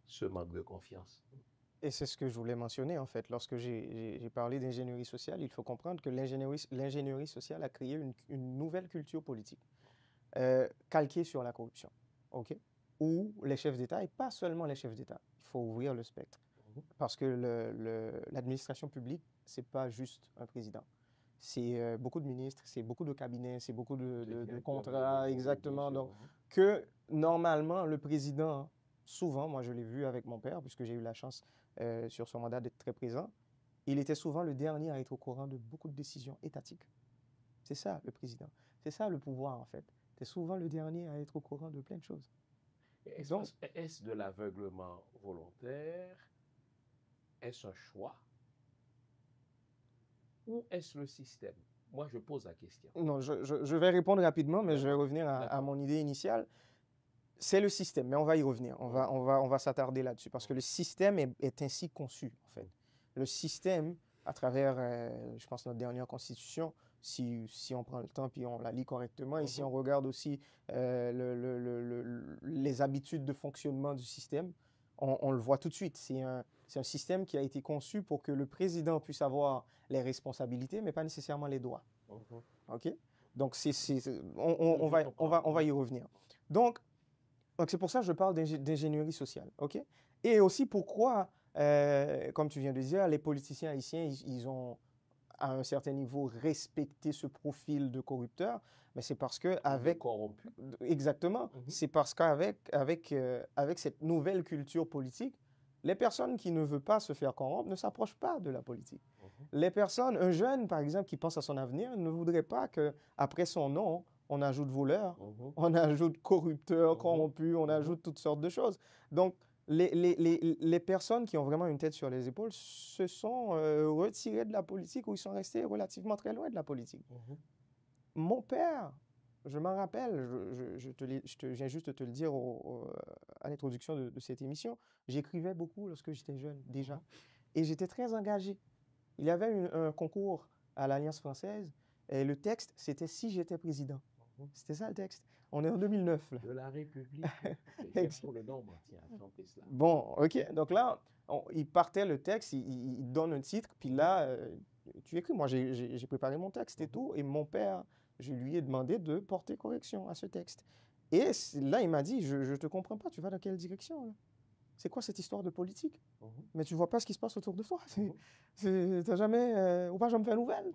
ce manque de confiance. Et c'est ce que je voulais mentionner, en fait. Lorsque j'ai parlé d'ingénierie sociale, il faut comprendre que l'ingénierie sociale a créé une nouvelle culture politique calquée sur la corruption. OK? où les chefs d'État, et pas seulement les chefs d'État, il faut ouvrir le spectre. Parce que l'administration publique, ce n'est pas juste un président. C'est beaucoup de ministres, c'est beaucoup de cabinets, c'est beaucoup de contrats, exactement. Donc, que normalement, le président, souvent, moi je l'ai vu avec mon père, puisque j'ai eu la chance sur son mandat d'être très présent, il était souvent le dernier à être au courant de beaucoup de décisions étatiques. C'est ça, le président. C'est ça, le pouvoir, en fait. C'est souvent le dernier à être au courant de plein de choses. Est-ce de l'aveuglement volontaire? Est-ce un choix? Ou est-ce le système? Moi, je pose la question. Non, je vais répondre rapidement, mais je vais revenir à mon idée initiale. C'est le système, mais on va y revenir. On va s'attarder là-dessus, parce que le système est ainsi conçu, en fait. Le système, à travers, je pense, notre dernière constitution, si on prend le temps puis on la lit correctement, et si on regarde aussi les habitudes de fonctionnement du système, on le voit tout de suite. C'est un système qui a été conçu pour que le président puisse avoir les responsabilités, mais pas nécessairement les droits. OK? Donc, on va y revenir. Donc, c'est pour ça que je parle d'ingénierie sociale. OK? Et aussi pourquoi, comme tu viens de dire, les politiciens haïtiens, ils ont, à un certain niveau, respecté ce profil de corrupteur, mais c'est parce que avec corrompu. Exactement. C'est parce qu'avec cette nouvelle culture politique, les personnes qui ne veulent pas se faire corrompre ne s'approchent pas de la politique. Les personnes, un jeune, par exemple, qui pense à son avenir, ne voudrait pas qu'après son nom, on ajoute voleur, on ajoute corrupteur, corrompu, on ajoute toutes sortes de choses. Donc, les personnes qui ont vraiment une tête sur les épaules se sont retirées de la politique, ou ils sont restés relativement très loin de la politique. Mon père, je m'en rappelle, je viens juste de te le dire à l'introduction de cette émission, j'écrivais beaucoup lorsque j'étais jeune, déjà. Et j'étais très engagé. Il y avait un concours à l'Alliance française, et le texte, c'était « Si j'étais président ». C'était ça le texte. On est en 2009. Là. De la République. C'est pour le nombre, tiens, attendez cela. Bon, OK. Donc là, il partait le texte, il donne un titre, puis là, tu écris. Moi, j'ai préparé mon texte et tout, et mon père, je lui ai demandé de porter correction à ce texte. Et là, il m'a dit, je ne te comprends pas, tu vas dans quelle direction là? C'est quoi cette histoire de politique? Mais tu ne vois pas ce qui se passe autour de toi. T'as jamais... ou pas, je me fais nouvelle.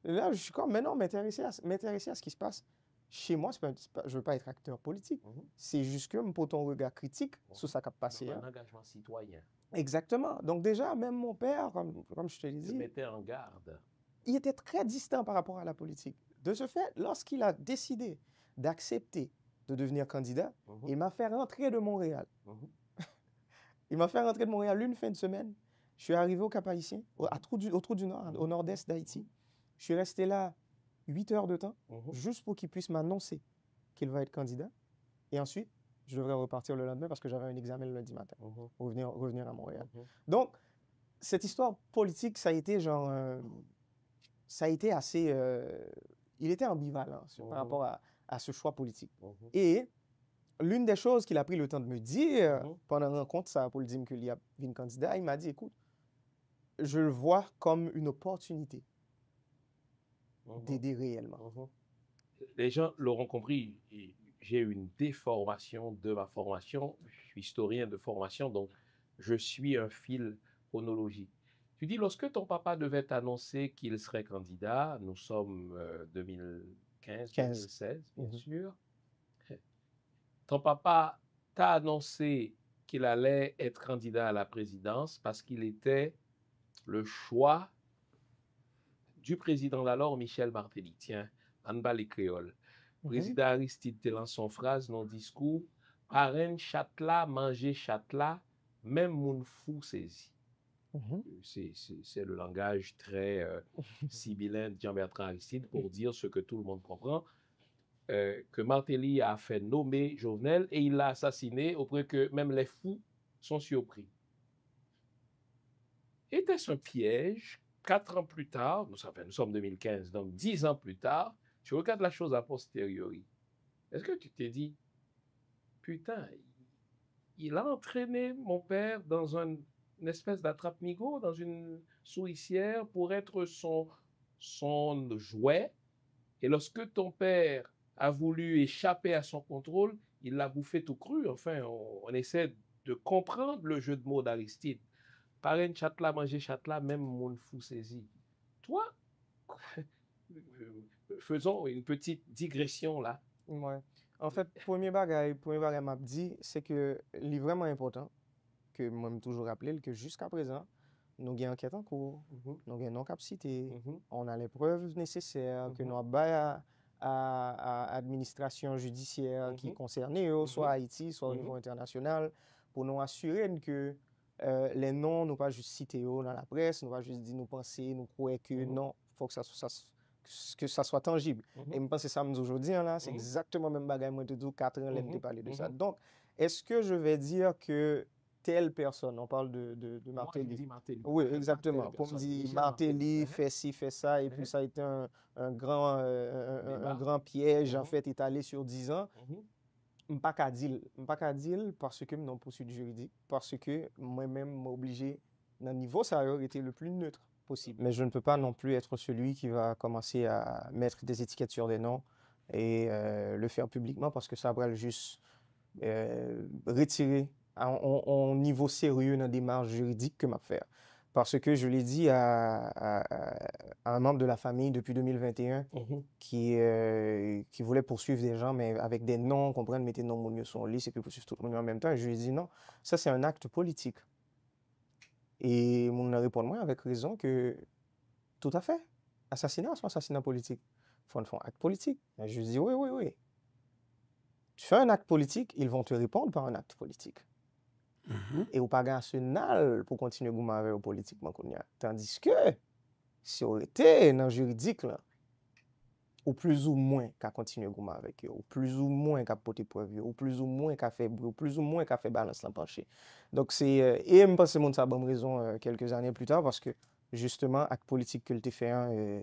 Et là, je suis comme, mais non, m'intéresser à ce qui se passe chez moi, je ne veux pas être acteur politique. C'est juste que pour ton regard critique sur ça qui a passé. Un engagement citoyen. Exactement. Donc déjà, même mon père, comme je te l'ai dit, mettait en garde. Il était très distant par rapport à la politique. De ce fait, lorsqu'il a décidé d'accepter de devenir candidat, il m'a fait rentrer de Montréal. Il m'a fait rentrer de Montréal une fin de semaine. Je suis arrivé au Cap-Haïtien, au Trou du Nord, au nord-est d'Haïti. Je suis resté là 8 heures de temps, juste pour qu'il puisse m'annoncer qu'il va être candidat. Et ensuite, je devrais repartir le lendemain parce que j'avais un examen le lundi matin, revenir à Montréal. Donc, cette histoire politique, ça a été genre... ça a été assez... il était ambivalent par rapport à ce choix politique. Et l'une des choses qu'il a pris le temps de me dire pendant la rencontre, ça, pour le dire qu'il y a une candidat, il m'a dit, écoute, je le vois comme une opportunité d'aider réellement. Les gens l'auront compris, j'ai une déformation de ma formation. Je suis historien de formation, donc je suis un fil chronologique. Tu dis, lorsque ton papa devait t'annoncer qu'il serait candidat, nous sommes 2015, 2016, bien sûr. Ton papa t'a annoncé qu'il allait être candidat à la présidence parce qu'il était le choix du président d'alors, Michel Martelly. Tiens, en bas les créoles. Président Aristide te lance son phrase dans le discours, parrain châtela, manger châtela, même moun fou saisi. C'est le langage très sibyllin de Jean-Bertrand Aristide pour dire ce que tout le monde comprend, que Martelly a fait nommer Jovenel et il l'a assassiné au point que même les fous sont surpris. Était-ce un piège? 4 ans plus tard, nous sommes 2015, donc 10 ans plus tard, tu regardes la chose a posteriori. Est-ce que tu t'es dit, putain, il a entraîné mon père dans une espèce d'attrape-nigo, dans une souricière pour être son jouet, et lorsque ton père a voulu échapper à son contrôle, il l'a bouffé tout cru. Enfin, on essaie de comprendre le jeu de mots d'Aristide. Parrain chat là, manger chat là, même mon fou saisi. Toi, faisons une petite digression là. Ouais. En fait, premier bagage m'a dit, c'est que il est vraiment important que moi me toujours rappeler que jusqu'à présent, nous avons enquête en cours, nous avons non capacité, on a les preuves nécessaires que nous avons à administration judiciaire qui concerne soit Haïti, soit au niveau international, pour nous assurer que les noms, nous pas juste cités dans la presse, nous pas juste dire nous penser, nous croire que non, il faut que ça soit tangible. Et je pense que ça aujourd'hui, là, c'est exactement le même bagage, moi, tout 4 ans, je parler de ça. Donc, est-ce que je vais dire que telle personne, on parle de Martelly. Oui, exactement. Pour me dire, Martelly fait ci, fait ça, et puis ça a été un grand piège, en fait, étalé sur 10 ans. Je ne peux pas dire parce que non poursuite juridique, parce que moi-même m'obligé, dans le niveau, ça aurait été le plus neutre possible. Mais je ne peux pas non plus être celui qui va commencer à mettre des étiquettes sur des noms et le faire publiquement parce que ça va juste retirer en niveau sérieux dans la démarche juridique que m'a faire. Parce que je l'ai dit à un membre de la famille depuis 2021 qui voulait poursuivre des gens, mais avec des noms, comprendre, mettez non mon sur lit, c'est que poursuivre tout le monde en même temps. Et je lui ai dit non, ça c'est un acte politique. Et mon répond moi avec raison que tout à fait, assassinat, c'est un assassinat politique. Il faut un acte politique. Et je lui ai dit oui. Tu fais un acte politique, ils vont te répondre par un acte politique. Et ou pas national pour continuer à goumer avec politiquement. Tandis que, si on était dans le juridique, là, ou plus ou moins qu'à continuer à goumer avec eux, ou plus ou moins qu'à porter preuve, ou plus ou moins qu'à faire bruit, ou plus ou moins qu'à faire balance l'empanché. Donc c'est, et je pense que c'est ça bonne raison quelques années plus tard, parce que justement, acte politique que tu fait un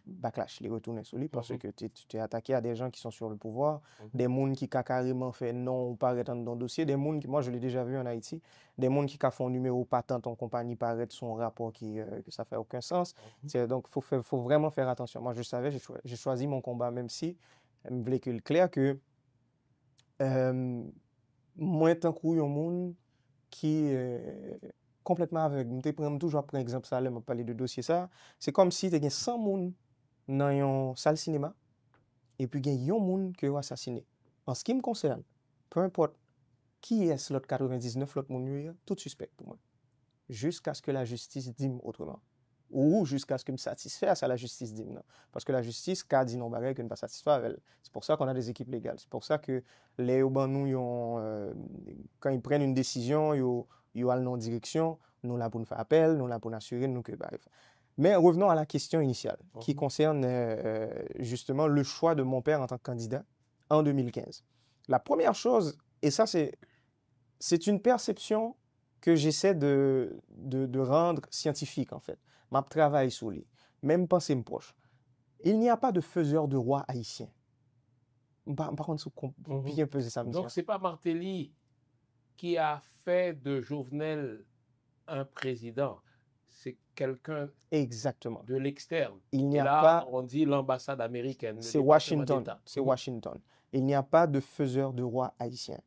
backlash, les retourner sur lui, parce que tu t'es attaqué à des gens qui sont sur le pouvoir, des gens qui ont carrément fait non ou paraître dans le dossier, des gens qui, moi je l'ai déjà vu en Haïti, des gens qui ont fait un numéro patent en compagnie paraître son rapport que ça fait aucun sens. Donc, faut vraiment faire attention. Moi, je savais, j'ai choisi mon combat, même si je voulais que le clair que moi, tant qu'il y a un monde qui complètement aveugle. Je prends toujours par exemple ça, je parler de dossier ça. C'est comme si tu as 100 personnes dans une salle cinéma et puis il y a un monde qui est assassiné. En ce qui me concerne, peu importe qui est l'autre 99, l'autre monde, tout suspect pour moi. Jusqu'à ce que la justice dise autrement. Ou jusqu'à ce que me satisfasse à la justice dise non. Parce que la justice, quand dit non, que ne pas satisfaire avec elle. C'est pour ça qu'on a des équipes légales. C'est pour ça que les urbains, quand ils prennent une décision, ils ont non direction, nous là pour nous faire appel, nous là pour nous assurer nous que bref. Mais revenons à la question initiale qui concerne justement le choix de mon père en tant que candidat en 2015. La première chose, et ça c'est une perception que j'essaie de rendre scientifique en fait. Ma travail sur lui, même pensée proche. Il n'y a pas de faiseur de roi haïtien. Par contre, bien peser ça. Donc c'est pas Martelly qui a fait de Jovenel un président, c'est quelqu'un exactement de l'externe. Il n'y a là, pas. On dit l'ambassade américaine. C'est Washington. C'est Washington. Il n'y a pas de faiseur de roi haïtien.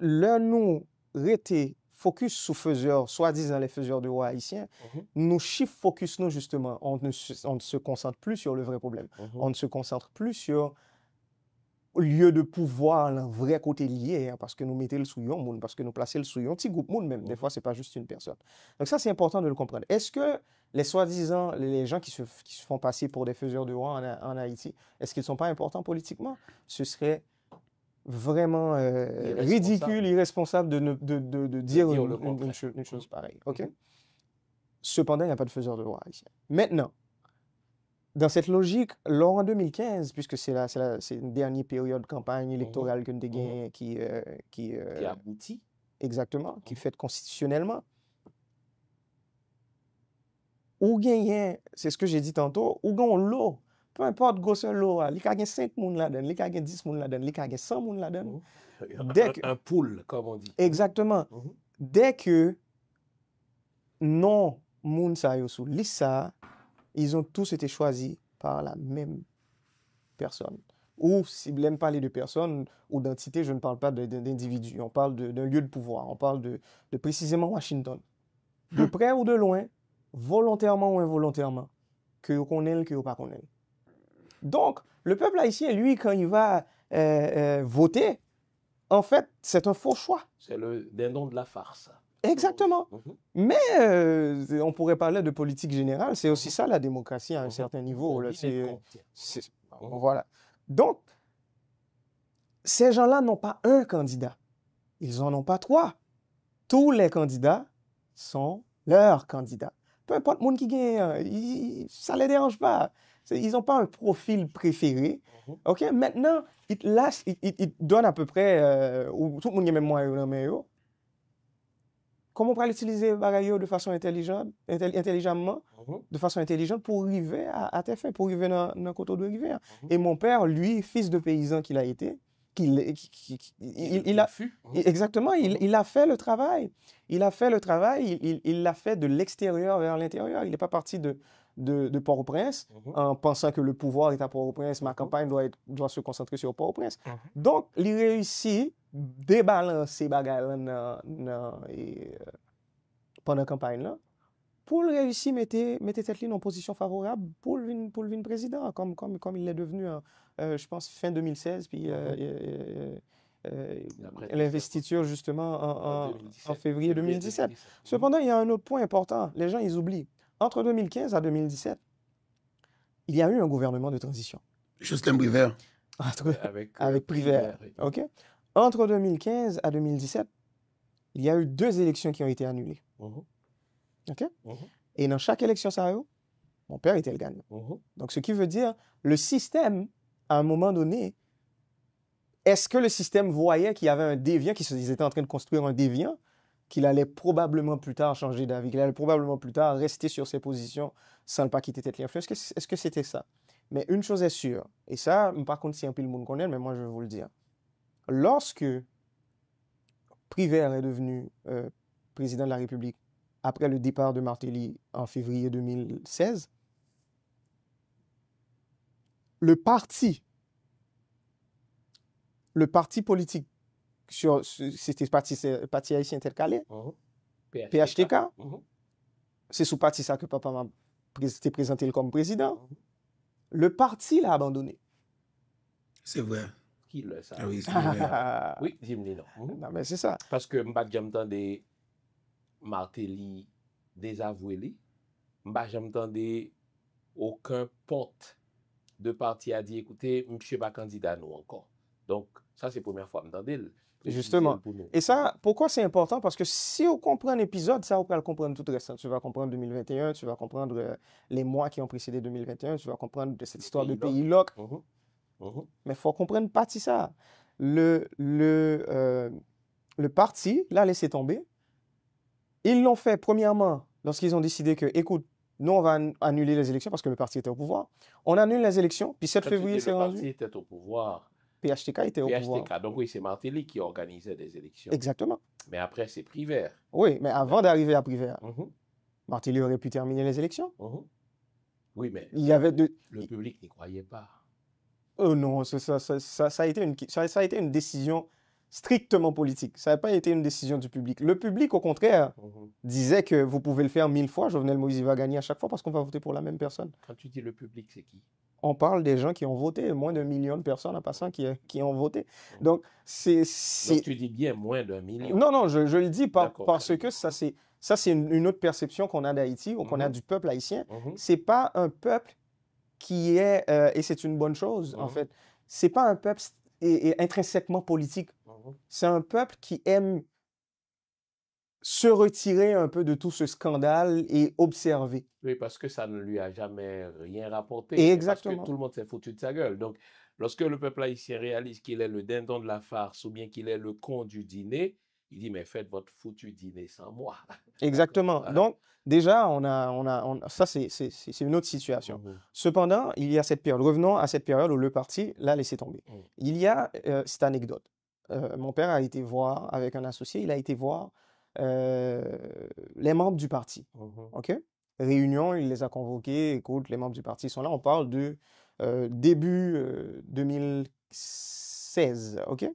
Là, nous rété focus sur faiseurs, soi-disant les faiseurs de roi haïtiens, nous chiffre focus nous justement. On ne se concentre plus sur le vrai problème. On ne se concentre plus sur lieu de pouvoir, le vrai côté lié, hein, parce que nous mettons le souillon monde, parce que nous plaçons le souillon, petit groupe monde même. Des fois, c'est pas juste une personne. Donc ça, c'est important de le comprendre. Est-ce que les soi-disant, les gens qui se font passer pour des faiseurs de roi en Haïti, est-ce qu'ils ne sont pas importants politiquement? Ce serait vraiment ridicule, irresponsable de dire une chose pareille. Okay? Cependant, il n'y a pas de faiseur de roi haïtien. Maintenant, dans cette logique, lors en 2015, puisque c'est une dernière période de campagne électorale que nous avons qui aboutit. Exactement, qui est faite constitutionnellement. Ou gagner, c'est ce que j'ai dit tantôt, ou gagner l'eau. Peu importe grosseur l'eau, il y a 5 personnes là-dedans, il y a 10 personnes là-dedans, il y a 100 personnes là-dedans. Un pool, comme on dit. Exactement. Dès que non, moun sa yo sous liste ça, ils ont tous été choisis par la même personne. ou s'il aime parler de personnes ou d'entités, je ne parle pas d'individus. On parle d'un lieu de pouvoir. On parle de précisément Washington. De près ou de loin, volontairement ou involontairement, que vous connaissez, que vous pas connaissez. Donc, le peuple haïtien, lui, quand il va voter, en fait, c'est un faux choix. C'est le dindon de la farce. Exactement. Mhm. Mais on pourrait parler de politique générale. C'est aussi ça, la démocratie, à un certain niveau. Là. Voilà. Donc, ces gens-là n'ont pas un candidat. Ils n'en ont pas trois. Tous les candidats sont leurs candidats. Peu importe le monde qui gagne, ça ne les dérange pas. Ils n'ont pas un profil préféré. OK? Maintenant, ils donnent à peu près, tout le monde a même moyen. Comment on peut l'utiliser de façon intelligente, intelligemment, de façon intelligente pour arriver à tes fins, pour arriver dans le côté de rivière. Et mon père, lui, fils de paysan qu'il a été, exactement, il a fait le travail. Il a fait le travail, il l'a fait de l'extérieur vers l'intérieur. Il n'est pas parti de Port-au-Prince en pensant que le pouvoir est à Port-au-Prince, ma campagne doit se concentrer sur Port-au-Prince. Donc, il réussit débalancer bagaille pendant la campagne là pour le réussir mettre tête en position favorable pour le président comme il l'est devenu je pense fin 2016 puis l'investiture justement en février 2017. Cependant, il y a un autre point important, les gens ils oublient. Entre 2015 à 2017, il y a eu un gouvernement de transition. Justin Privert. Avec Privert. OK? Entre 2015 à 2017, il y a eu 2 élections qui ont été annulées. OK? Et dans chaque élection, mon père était le gagnant. Donc, ce qui veut dire, le système, à un moment donné, est-ce que le système voyait qu'il y avait un déviant, qu'ils étaient en train de construire un déviant, qu'il allait probablement plus tard changer d'avis, qu'il allait probablement plus tard rester sur ses positions sans ne pas quitter tête l'influence? Est-ce que c'était ça? Mais une chose est sûre, et ça, par contre, si un peu le monde connaît, mais moi, je vais vous le dire. Lorsque Privert est devenu président de la République, après le départ de Martelly en février 2016, le parti politique, c'était parti haïtien tel calais, PHTK, c'est sous parti ça que papa m'a présenté comme président. Le parti l'a abandonné. C'est vrai. Qui le sait? Ah oui, c'est vrai. Oui, dis-moi non. Non, mais c'est ça. Parce que m'pas j'entendais Martelly désavoué, m'pas j'entendais aucun ponte de parti a dit écoutez, monsieur pas candidat nous encore. Donc ça c'est la première fois m'entendais. Justement. Et ça, pourquoi c'est important? Parce que si on comprend l'épisode, ça, on peut le comprendre tout le reste. Tu vas comprendre 2021, tu vas comprendre les mois qui ont précédé 2021, tu vas comprendre de cette histoire de pays loc. Mais il faut comprendre pas ça. Le parti l'a laissé tomber. Ils l'ont fait, premièrement, lorsqu'ils ont décidé que, écoute, nous, on va annuler les élections parce que le parti était au pouvoir. On annule les élections, puis 7 février, c'est rendu. Le parti était au pouvoir. PHTK était au pouvoir. Donc oui, c'est Martelly qui organisait des élections. Exactement. Mais après, c'est Privert. Oui, mais avant d'arriver à Privert, Martelly aurait pu terminer les élections. Oui, mais il y avait le public n'y croyait pas. Oh non, ça a été une décision strictement politique. Ça n'a pas été une décision du public. Le public, au contraire, disait que vous pouvez le faire 1000 fois. Jovenel Moïse va gagner à chaque fois parce qu'on va voter pour la même personne. Quand tu dis le public, c'est qui? On parle des gens qui ont voté, moins d'1 million de personnes en passant qui ont voté. Donc, donc tu dis bien moins d'1 million. Non, je le dis parce que ça, c'est une autre perception qu'on a d'Haïti ou qu'on a du peuple haïtien. C'est pas un peuple qui est, et c'est une bonne chose, en fait, c'est pas un peuple intrinsèquement politique. C'est un peuple qui aime se retirer un peu de tout ce scandale et observer. Oui, parce que ça ne lui a jamais rien rapporté. Exactement. Parce que tout le monde s'est foutu de sa gueule. Donc, lorsque le peuple haïtien réalise qu'il est le dindon de la farce ou bien qu'il est le con du dîner, il dit, mais faites votre foutu dîner sans moi. Exactement. Voilà. Donc, déjà, ça, c'est une autre situation. Cependant, il y a cette période. Revenons à cette période où le parti l'a laissé tomber. Il y a cette anecdote. Mon père a été voir, avec un associé, il a été voir les membres du parti. OK? Réunion, il les a convoqués. Écoute, les membres du parti sont là. On parle de début 2016, ok?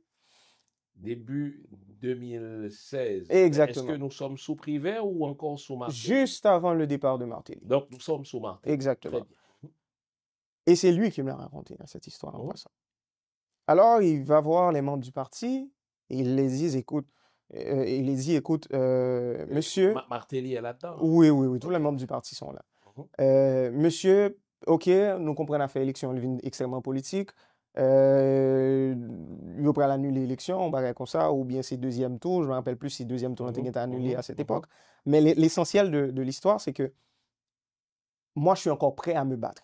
Début 2016. Exactement. Est-ce que nous sommes sous Privert ou encore sous Martelly? Juste avant le départ de Martelly. Donc, nous sommes sous Martelly. Exactement. Très bien. Et c'est lui qui me l'a raconté, cette histoire en Oh. passant. Alors, il va voir les membres du parti et il les dit, écoute, monsieur... Martelly est là-dedans. Oui, tous les membres du parti sont là. Monsieur, ok, nous comprenons fait élection extrêmement politique. Il va annuler l'élection, on va comme ça, ou bien c'est deuxième tour. Je ne me rappelle plus si deuxième tour a été annulé à cette époque. Mais l'essentiel de l'histoire, c'est que moi, je suis encore prêt à me battre.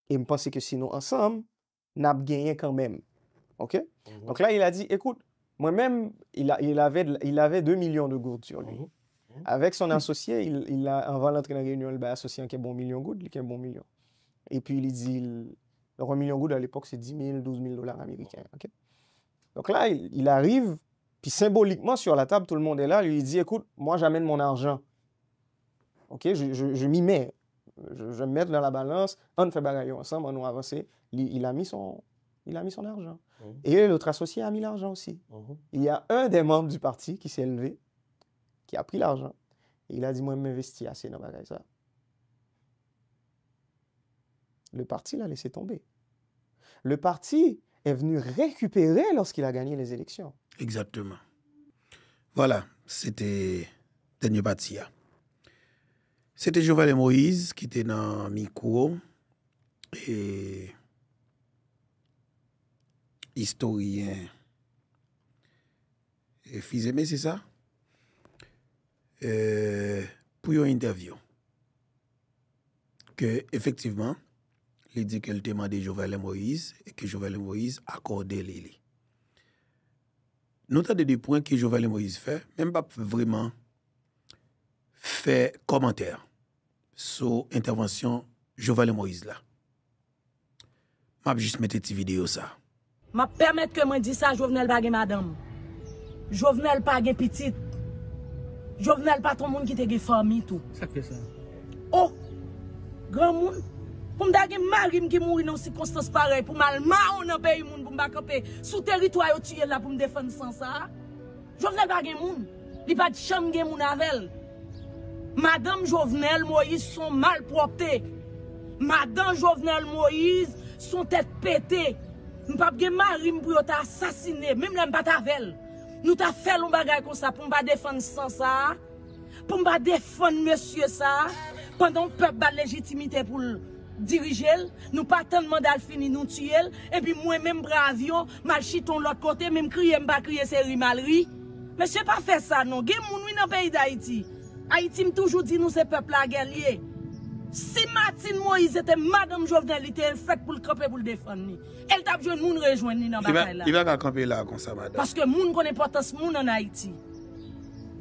Et je pense que sinon, ensemble, nous avons gagné quand même. OK? Donc là, il a dit, écoute, moi-même, il avait 2 millions de gourdes sur lui. Avec son associé, il a, avant l'entrée dans la réunion, il a associé un bon million de gourdes, il a un bon million. Et puis, il dit, le 1 million de gourdes à l'époque, c'est 10 000, 12 000 dollars américains. Okay? Donc là, il arrive, puis symboliquement, sur la table, tout le monde est là, lui dit, écoute, moi, j'amène mon argent. OK? Je m'y mets. Je vais me mettre dans la balance, on fait bagaille ensemble, on nous avance. Il a mis son argent. Et l'autre associé a mis l'argent aussi. Il y a un des membres du parti qui s'est levé, qui a pris l'argent. Et il a dit, moi, je m'investis assez dans bagaille ça. Le parti l'a laissé tomber. Le parti est venu récupérer lorsqu'il a gagné les élections. Exactement. Voilà, c'était dernier parti. C'était Jovenel Moïse qui était dans le micro et historien. Et Fils-Aimé, c'est ça? Pour une interview. Que, effectivement, il dit qu'elle demandait Jovenel Moïse et que Jovenel Moïse accordait les. Nous avons des points que Jovenel Moïse fait, même pas vraiment fait commentaire sur l'intervention Jovenel Moïse là. Je vais juste mettre cette vidéo ça. Je permettre que moi dise ça, Jovenel pas gen madame. Jovenel pas gen petite. Jovenel pas ton monde qui te gen famille tout. Ça fait ça. Oh, grand monde. Pour me dar gen mari qui mourir dans circonstances pareilles, pour mal maon dans pays moun pour me camper sous territoire yo tuer là pour me défendre sans ça. Jovenel pas gen moun. Li pas de chambre gen moun avec. Madame Jovenel Moïse sont mal propres. Madame Jovenel Moïse sont tête pétée. M'pa gen mari pour t'assassiner, même là m'pa tavel. Nous t'a fait un bagage comme ça pour m'pa défendre sans ça. Pour m'pa défendre monsieur ça pendant le peuple a légitimité pour diriger, nous pas tant mandat fini nous tuer et puis moi même bravion mal chiton l'autre côté même crier m'pa crier c'est rimalri. Monsieur pas fait ça non, gen moun dans le pays d'Haïti. Haïti m'a toujours dit nous c'est peuple la guerrier. Si Martine Moïse était Madame Jovenel, il était fait pour le camper pour le défendre. Elle t'a besoin de moun rejoindre dans bataille là. Il va camper là comme ça madame. Parce que moun connaît importance moun en Haïti.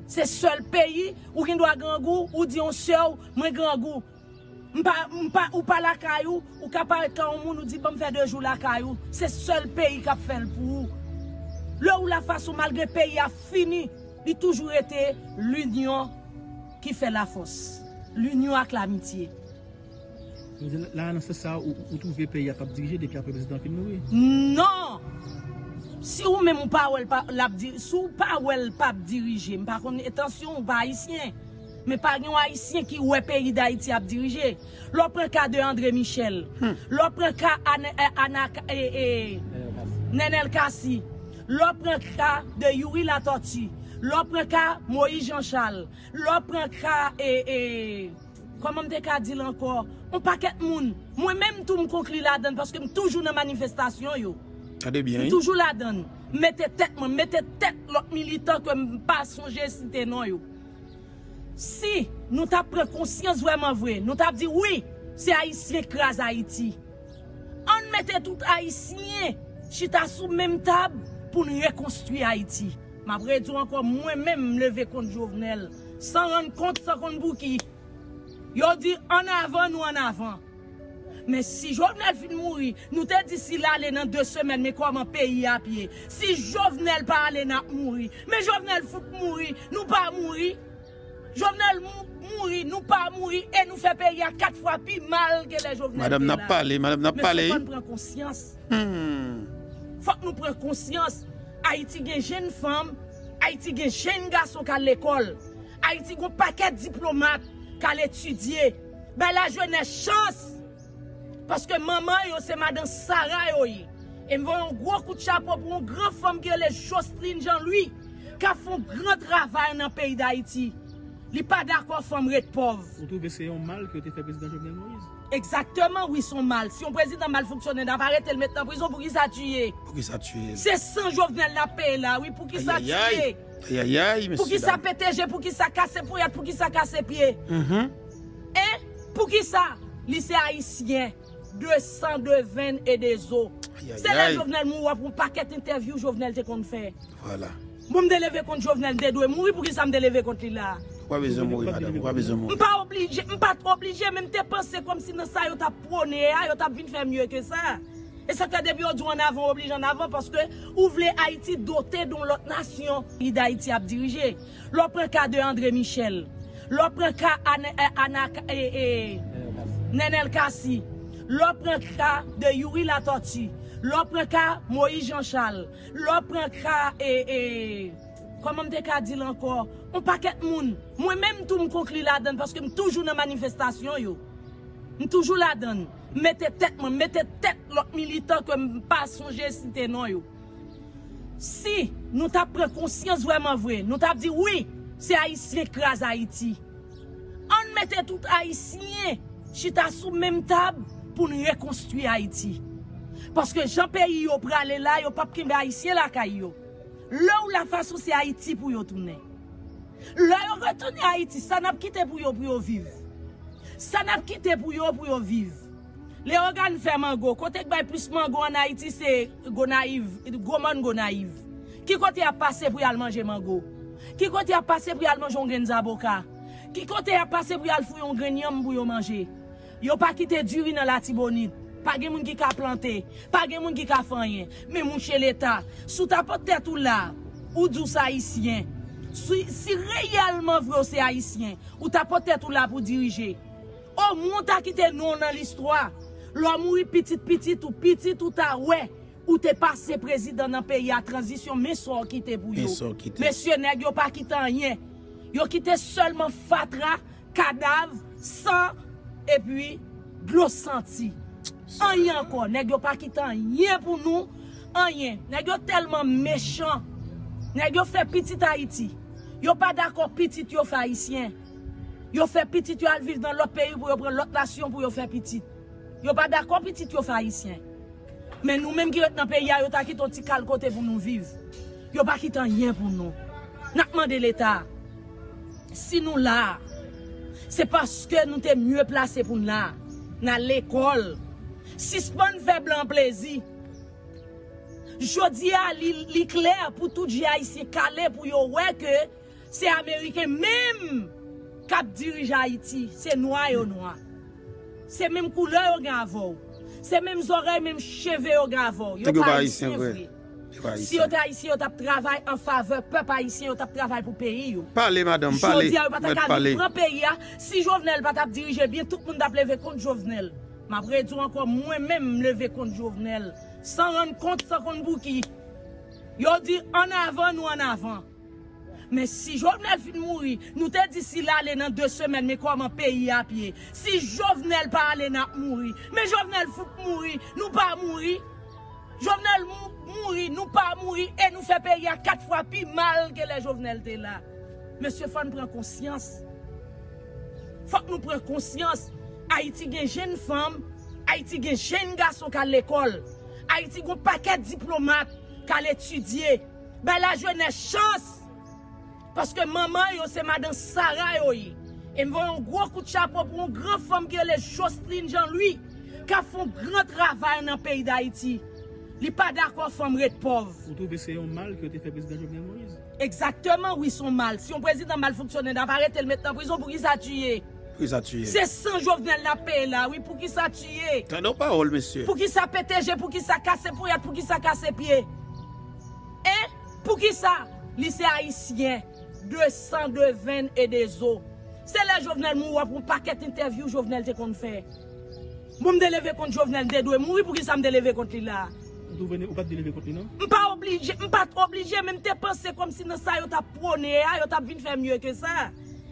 C'est seul pays où qui doit grand goût ou dit on sœur moi grand goût. Ou pas la caillou ou capable quand moun nous dit bon faire 2 jours la caillou, c'est seul pays qui a fait pour. Là où la façon malgré pays a fini, il a toujours été l'union qui fait la force. L'union avec l'amitié. Là, c'est ça où trouver le pays à diriger depuis après le président qui mourit. Non! Si ou même ou pas diriger, par contre, attention, ou pas haïtien. Mais pas un haïtien qui ou pays d'Haïti à diriger. L'autre cas de André Michel. L'autre cas Nenel Kassi. L'autre cas de Yuri Latorti. L'autre cas Moïse Jean-Charles. L'autre cas comment me te dire encore, on paquet de monde. Moi-même tout me conclut là-dedans parce que je suis toujours dans la manifestation yo. Bien. Toujours là-dedans. Mettez tête l'autre militant que je pas songer citer non yo. Si nous t'a pris conscience vraiment vrai, nous t'a dit oui, c'est haïtien crase Haïti. On mettait tout haïtien chita sous même table pour nous reconstruire Haïti. M'après dire encore moi-même lever contre Jovenel sans rendre compte sans compte bouki. Yo dit en avant nous en avant. Mais si Jovenel fin mourir, nous te dit si là aller dans 2 semaines mais comment pays à pied. Si Jovenel pas aller n'a mourir, mais Jovenel faut mourir, nous pas mourir. Jovenel mourir, nous pas mourir et nous fait payer 4 fois plus mal que les Jovenel. Madame n'a parlé, madame n'a parlé. Faut prendre conscience. Faut que nous prenions conscience. Haïti a une jeune femme, Haïti a un jeune garçon qui à l'école. Haïti a un paquet de diplomates qui a étudié. Ben la jeunesse chance. Parce que maman, c'est madame Sarah. Et me voit un gros coup de chapeau pour une grande femme qui est les Jocelyne Jean-Louis, qui a fait un grand travail dans le pays d'Haïti. Il n'est pas d'accord femme reste pauvre. Vous trouvez que c'est un mal que tu fait président Jovenel Moïse? Exactement, oui, son mal. Si un président mal fonctionne, il va le mettre en prison pour qu'il s'est tué. Pour qui ça tué? C'est sans Jovenel la paix là, oui, pour qu'il s'est tué. Aïe, aïe, aïe, monsieur. Pour qu'il s'est pété, pour qu'il s'est cassé pour qu'il s'est cassé pied. Et pour qui ça? Lycée haïtien, 220 et des eaux. C'est là Jovenel mourir pour un paquet d'interviews Jovenel te qu'on fait. Voilà. Moi me délever contre Jovenel, te doit mourir pour qu'il ça me délever contre lui là. Pas besoin de mourir, madame. Pas besoin de mourir. Pas obligé, pas trop obligé, même te penser comme si dans ça, yo t'a prôné, yo t'a venu faire mieux que ça. Et ça que depuis on dit en avant, obligé en avant, parce que vous voulez Haïti doté dans l'autre nation. D'Haïti a dirigé. L'on prend cas de André Michel. L'on prend cas Nenel Kassi. L'on prend cas de Yuri Latorti. L'on prend cas Moïse Jean-Charles. L'on prend cas comment me te dit encore, on paquet de monde. Moi-même tout me conclue là-dedans parce que je suis toujours dans la manifestation yo. Je suis toujours là-dedans. Mettez tête l'autre militant que je pas songer citer non yo. Si nous t'a pris conscience vraiment vrai, nous t'a dit oui, c'est haïtien crase Haïti. On mettait tout haïtien chita sous même table pour nous reconstruire Haïti. Parce que Jean pays yo pour aller là, yo pas kimbe haïtien là kay yo. Là où la façon c'est Haïti pour yo tourner. Là yo retourner Haïti, ça n'a pas quitté pour yo vivre. Ça n'a pas quitté pour yo vivre. Les organes fait mango, côté que plus mango en Haïti c'est go naïve, go naïve. Qui côté a passé pour y aller manger mango? Qui côté a passé pour y aller manger un grain zaboka? Qui côté a passé pour y aller fouiller un grain yam pour yo manger? Yo pas quitté duri dans la Tibonite. Pas de moun qui ka planté, pas de moun qui ka fait rien. Mais mon chez l'État, sous ta tête tout là, ou dou haïtien. Si réellement vrai c'est haïtien, ou ta tête tout là pour diriger. Au moins ta quitté non dans l'histoire. L'homme mourir petit ou ta ouais, ou t'es passé président dans pays à transition mais sort quitté pour yo. Monsieur nèg yo pas quitté rien. Yo quitté seulement fatra, cadavre, sang et puis de l'eau senti. Rien encore, nèg yo pas quitté rien pour nous, rien. Nèg yo tellement méchant. Nèg yo fait petit Haïti. Yo pas d'accord petit yo fait haïtien. Yo fait petit yo al vivre dans l'autre pays pour yo prendre l'autre nation pour yo faire petit. Yo pas d'accord petit yo fait haïtien. Mais nous même qui dans pays yo ta quitté un petit cal côté pour nous vivre. Yo pas quitté rien pour nous. N'a demandé l'État. Si nous là, c'est parce que nous t'es mieux placé pour nous là, dans l'école. Si ce bon fait blanc plaisir. Jodi a li clair pour tout haïtien calé pour yo ouais que c'est américain même qui dirige Haïti, c'est noir yo noir. C'est même couleur yo gavo. C'est même oreilles, même cheveux yo gavo. Yo pas haïtien vrai. Si yo haïtien, yo t'a travail en faveur peuple haïtien, yo t'a travail pour pays yo. Parlez madame, parlez. Jodi a pas ta pays si Jovenel pas t'a diriger bien tout le monde t'a levé contre Jovenel. M'a prédit encore moi-même lever contre Jovenel sans rendre compte sans qu'on bouki. Yo dit en avant nous en avant. Mais si Jovenel fin mourir, nous te dit si là aller dans 2 semaines mais comment pays à pied. Si Jovenel pas aller n'a mourir, mais Jovenel faut mourir, nous pas mourir. Jovenel mourir, nous pas mourir et nous fait payer 4 fois plus mal que les Jovenel étaient là. Monsieur faut prendre conscience. Faut que nous prenions conscience. Haïti a une jeune femme, Haïti a un jeune garçon qui à l'école, Haïti a un paquet de diplomates qui a étudié. Ben la jeunesse chance. Parce que maman, c'est madame Sarah. Et me voit un gros coup de chapeau pour une grande femme qui est les Jocelyne Jean-Louis, qui a fait un grand travail dans le pays d'Haïti. Il n'est pas d'accord femme reste pauvre. Vous trouvez que c'est un mal que tu fait président Jovenel Moïse? Exactement, oui, son mal. Si un président mal fonctionne, il va arrêter le mettre en prison pour qu'il s'est tué. C'est sans Jovenel la paix là, oui, pour qui ça tué. T'as nos paroles, monsieur. Pour qui ça pété, pour qui ça cassé pour qui ça cassé pied. Et pour qui ça, lycée haïtien, 200 de veine et des os. C'est là Jovenel mourir pour un paquet d'interviews Jovenel te qu'on fait. Moi me délever contre Jovenel de doit mourir pour qui ça me délever contre lui là. Ou pas délever contre lui non? Pas obligé même te penser comme si dans ça yo t'a prôné, yo t'a vinn faire mieux que ça.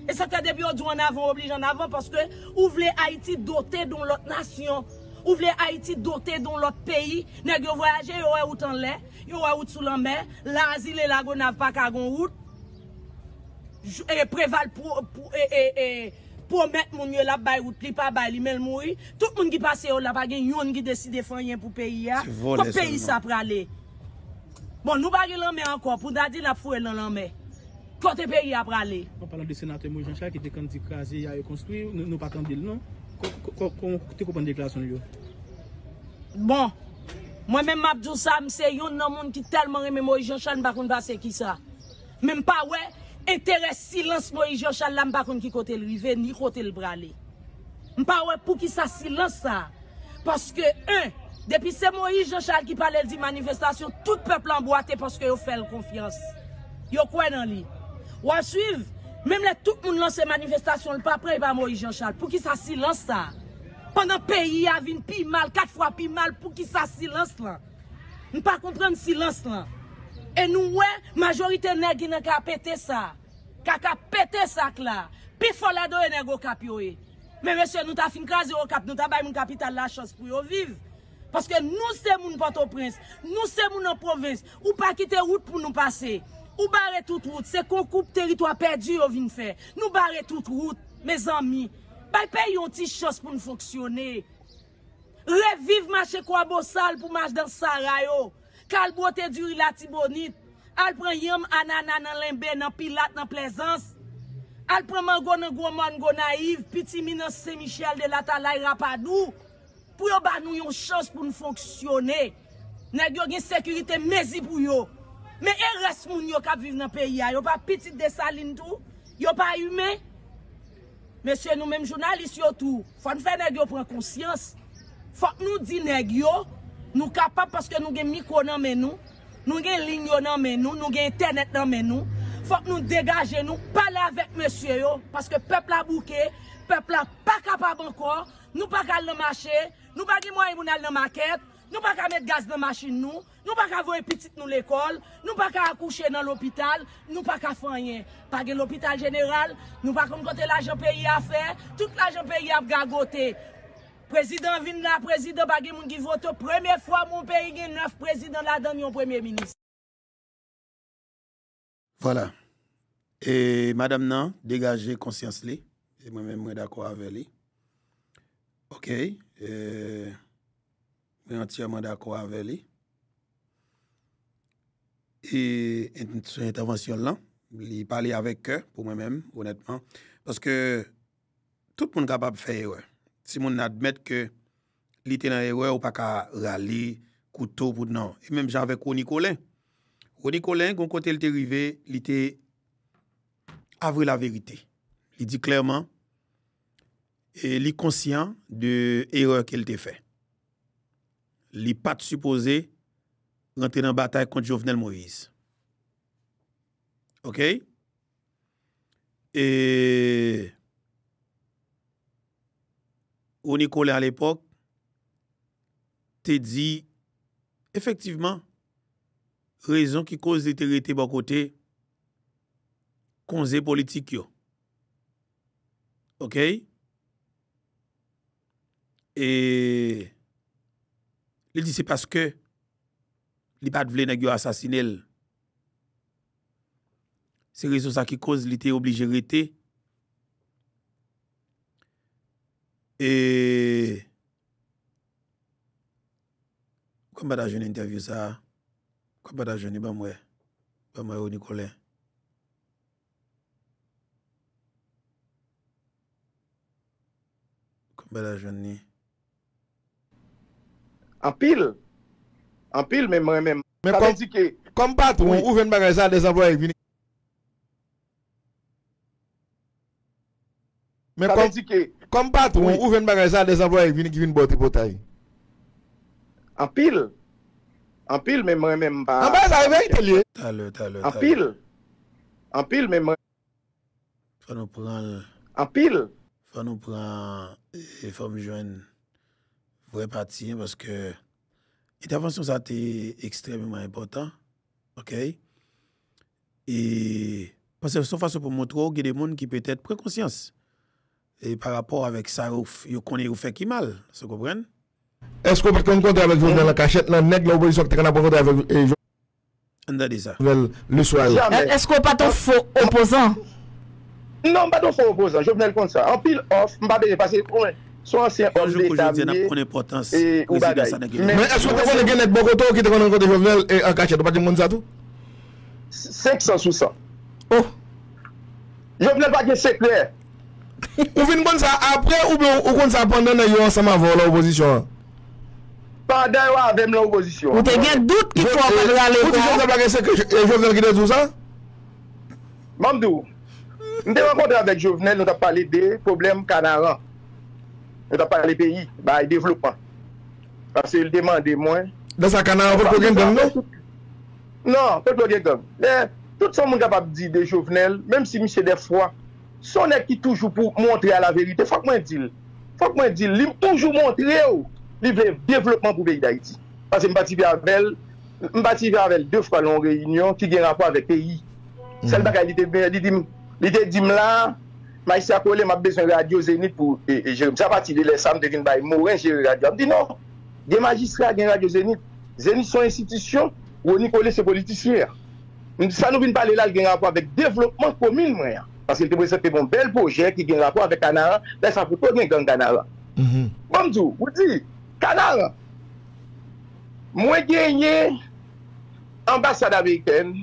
Et ça que depuis on dit en avant obligé en avant parce que ou voulez Haïti doté dans l'autre nation. Ou voulez Haïti doté dans l'autre pays, nèg yo voyager yo route en l'air, yo route sous la mer, l'asile et la gonave pas ka gon route. Et préval pour mettre mon yo la bay route li pas bay li men mouri. Tout monde qui passe là pas gen yon qui décide faire rien pour pays a. Pour pays ça pour aller. Bon, nous pas gen l'en encore pour dire la foué dans l'en mer. Côté pays a pour aller. En parlant de sénateur Moïse Jean-Charles qui était candidat crasé, il a construit, nous pas attendre non. Comment tu comprends la déclaration de lui? Bon, moi-même, Mabdou Sam, c'est un monde qui tellement aime Moïse Jean-Charles, je ne sais pas qui ça. Même pas, ouais, intérêt silence Moïse Jean-Charles, je ne sais pas qui côté le rive, ni côté le bralé. Je ne sais pas, ouais, pour qui ça silence ça. Parce que, depuis c'est Moïse Jean-Charles qui parlait de manifestation, tout peuple emboîté parce qu'il fait confiance. Il quoi dans lui? Ou à suivre, même là, tout le monde lance manifestation, le pas prêt par Moïse Jean-Charles. Pour qui ça silence ça? Pendant que le pays a vu plus mal, 4 fois plus mal, pour qui ça silence là? Nous ne pas comprendre silence là. Et nous, ouais, majorité nèg qui n'a qu'à péter ça. Qu'à péter ça là. Puis faut la donner nèg au cap yo. Mais monsieur, nous t'a fin craser au cap, nous t'a bay mon capital la chance pour yo vivre. Parce que nous c'est moun Port-au-Prince, nous c'est moun en province, ou pas quitter route pour nous passer. Ou barrer toute route, c'est qu'on coupe territoire perdu yo vinn faire. Nous barrer toute route, mes amis. Bay paye yon ti chance pour nous fonctionner. Revive marché quoi bossal pour marcher dans Sarayo. Kal bote du la tibonite. Al prend yam anana nan lembe nan pilat nan plaisance. Al prend mango nan gros mango naïve, petit minan Saint-Michel de la Talay Rapadou. Pour yo ba nou yon chance pour nous fonctionner. Nèg yo gen sécurité mezi pour yo. Mais il reste moun yo k'ap vivre dans pays yo pas petit de saline tout. Yo pas humain. Monsieur, nous-mêmes journalistes, tout, faut nous faire nèg yo prendre conscience. Faut que nous dire nèg yo, nous capables parce que nous avons micro dans nous, nous avons ligne dans nous, nous avons internet dans nous. Faut que nous dégager, nous parler avec monsieur yo, parce que peuple a bouqué, peuple a pas capable encore, nous pas aller dans le marché, nous pas de moyens pour aller dans la maquette, nous pas mettre gaz dans la machine nous pas envoyer petit nous l'école, nous pas accoucher dans l'hôpital, nous pas faire rien. Pas de l'hôpital général, nous pas comme côté l'argent pays à faire, tout l'argent pays a gagoté. Président vient là, président pas de moun qui vote, première fois mon pays gagne 9 présidents là-dedans, premier ministre. Voilà. Et madame nan, dégagez conscience li. Et moi-même, moi d'accord avec lui. OK. Je suis entièrement d'accord avec lui. Et son intervention là, il parlait avec cœur pour moi-même, honnêtement. Parce que tout le monde est capable de faire erreur. Si on admet que il était dans erreur, ou pas qu'à râler, couteau pour non. Et même j'avais Ronnie Colin. Ronnie Colin, quand côté il était arrivé, il était avoué la vérité. Il dit clairement, et il est conscient de l'erreur qu'il a fait. Il n'est pas supposé rentrer dans la bataille contre Jovenel Moïse. OK? Et Ronnie Colin à l'époque, te dit, effectivement, raison qui cause l'étérité bon côté, conseil politique yo. OK? Et il dit c'est parce que il pas de vle nèg yo assassiner. C'est raison ça qui cause l'été obligé rester. Et comme pas une interview ça, comme pas jeune ba moi au Nicolas. Comme pas jeune ni. En pile, même moi-même. Mais comme patron, oui. Ou vient bagage ça des employés venir. Mais comme patron, oui. Ou vient bagage ça des employés venir qui viennent botter potaille. En pile, même moi-même pas. En bas ça arrive, T'as le. En pile, même moi. Faut nous prendre. En pile. Faut nous prendre et faut me joindre vrai parti parce que l'intervention ça a été extrêmement important. OK? Et parce que c'est façon pour montrer qu'il y a des gens qui peut-être prennent conscience. Et par rapport avec ça, ils connaissent fait qui mal. Vous comprenez? Est-ce qu'on peut compter avec Jovenel la cachette, la nègre, l'opposition qui est en compter avec Jovenel le soir? Est-ce qu'on pas ton faux opposant? Non, pas ton faux opposant. Jovenel comme ça. En pile off, je ne vais pas passer son ancien homme d'État. Mais est-ce que tu connais Genet Bokoto qui te connaît de Jovenel et en cachette? Tu pas dire ça tout? 500 sous 100. Oh! Jovenel pas dire c'est clair. Ou vient comme ça après ou bien ou comme ça pendant que ensemble avec l'opposition? Pendant avec l'opposition. Ou t'as bien doute qu'il faut aller ou tu sais pas que c'est que Jovenel qui dit tout ça? Mamdou, nous avons rencontré avec Jovenel, nous avons parlé des problèmes canaran. Nous avons parlé des pays, du développement. Parce qu'il demandait moins. Dans sa canaran, vous pouvez gang non? Non, pas de gang. Tout ce monde capable de dire de Jovenel, même si monsieur des fois, son est qui toujours pour montrer à la vérité, faut que moi dise. Faut que moi dise, il toujours montrer le développement pour le pays d'Haïti. Parce que je suis avec deux fois en réunion qui a un rapport avec le pays. C'est le bagage, il dit là, mais si je m'a besoin de radio Zénith pour. Et je ne sais pas si les femmes deviennent mourir, j'ai radio. Je me dis non, des magistrats, des radio Zénith. Zénith sont institutions où Nicolas c'est politicien. Ça nous vient parler là, il y a un rapport avec le développement commune. Parce qu'il te présente un bel projet qui a un rapport avec Canara. Là, ça peut pas bien gang Canara. Bonjour, vous dites, Canara, moi gagné ambassade américaine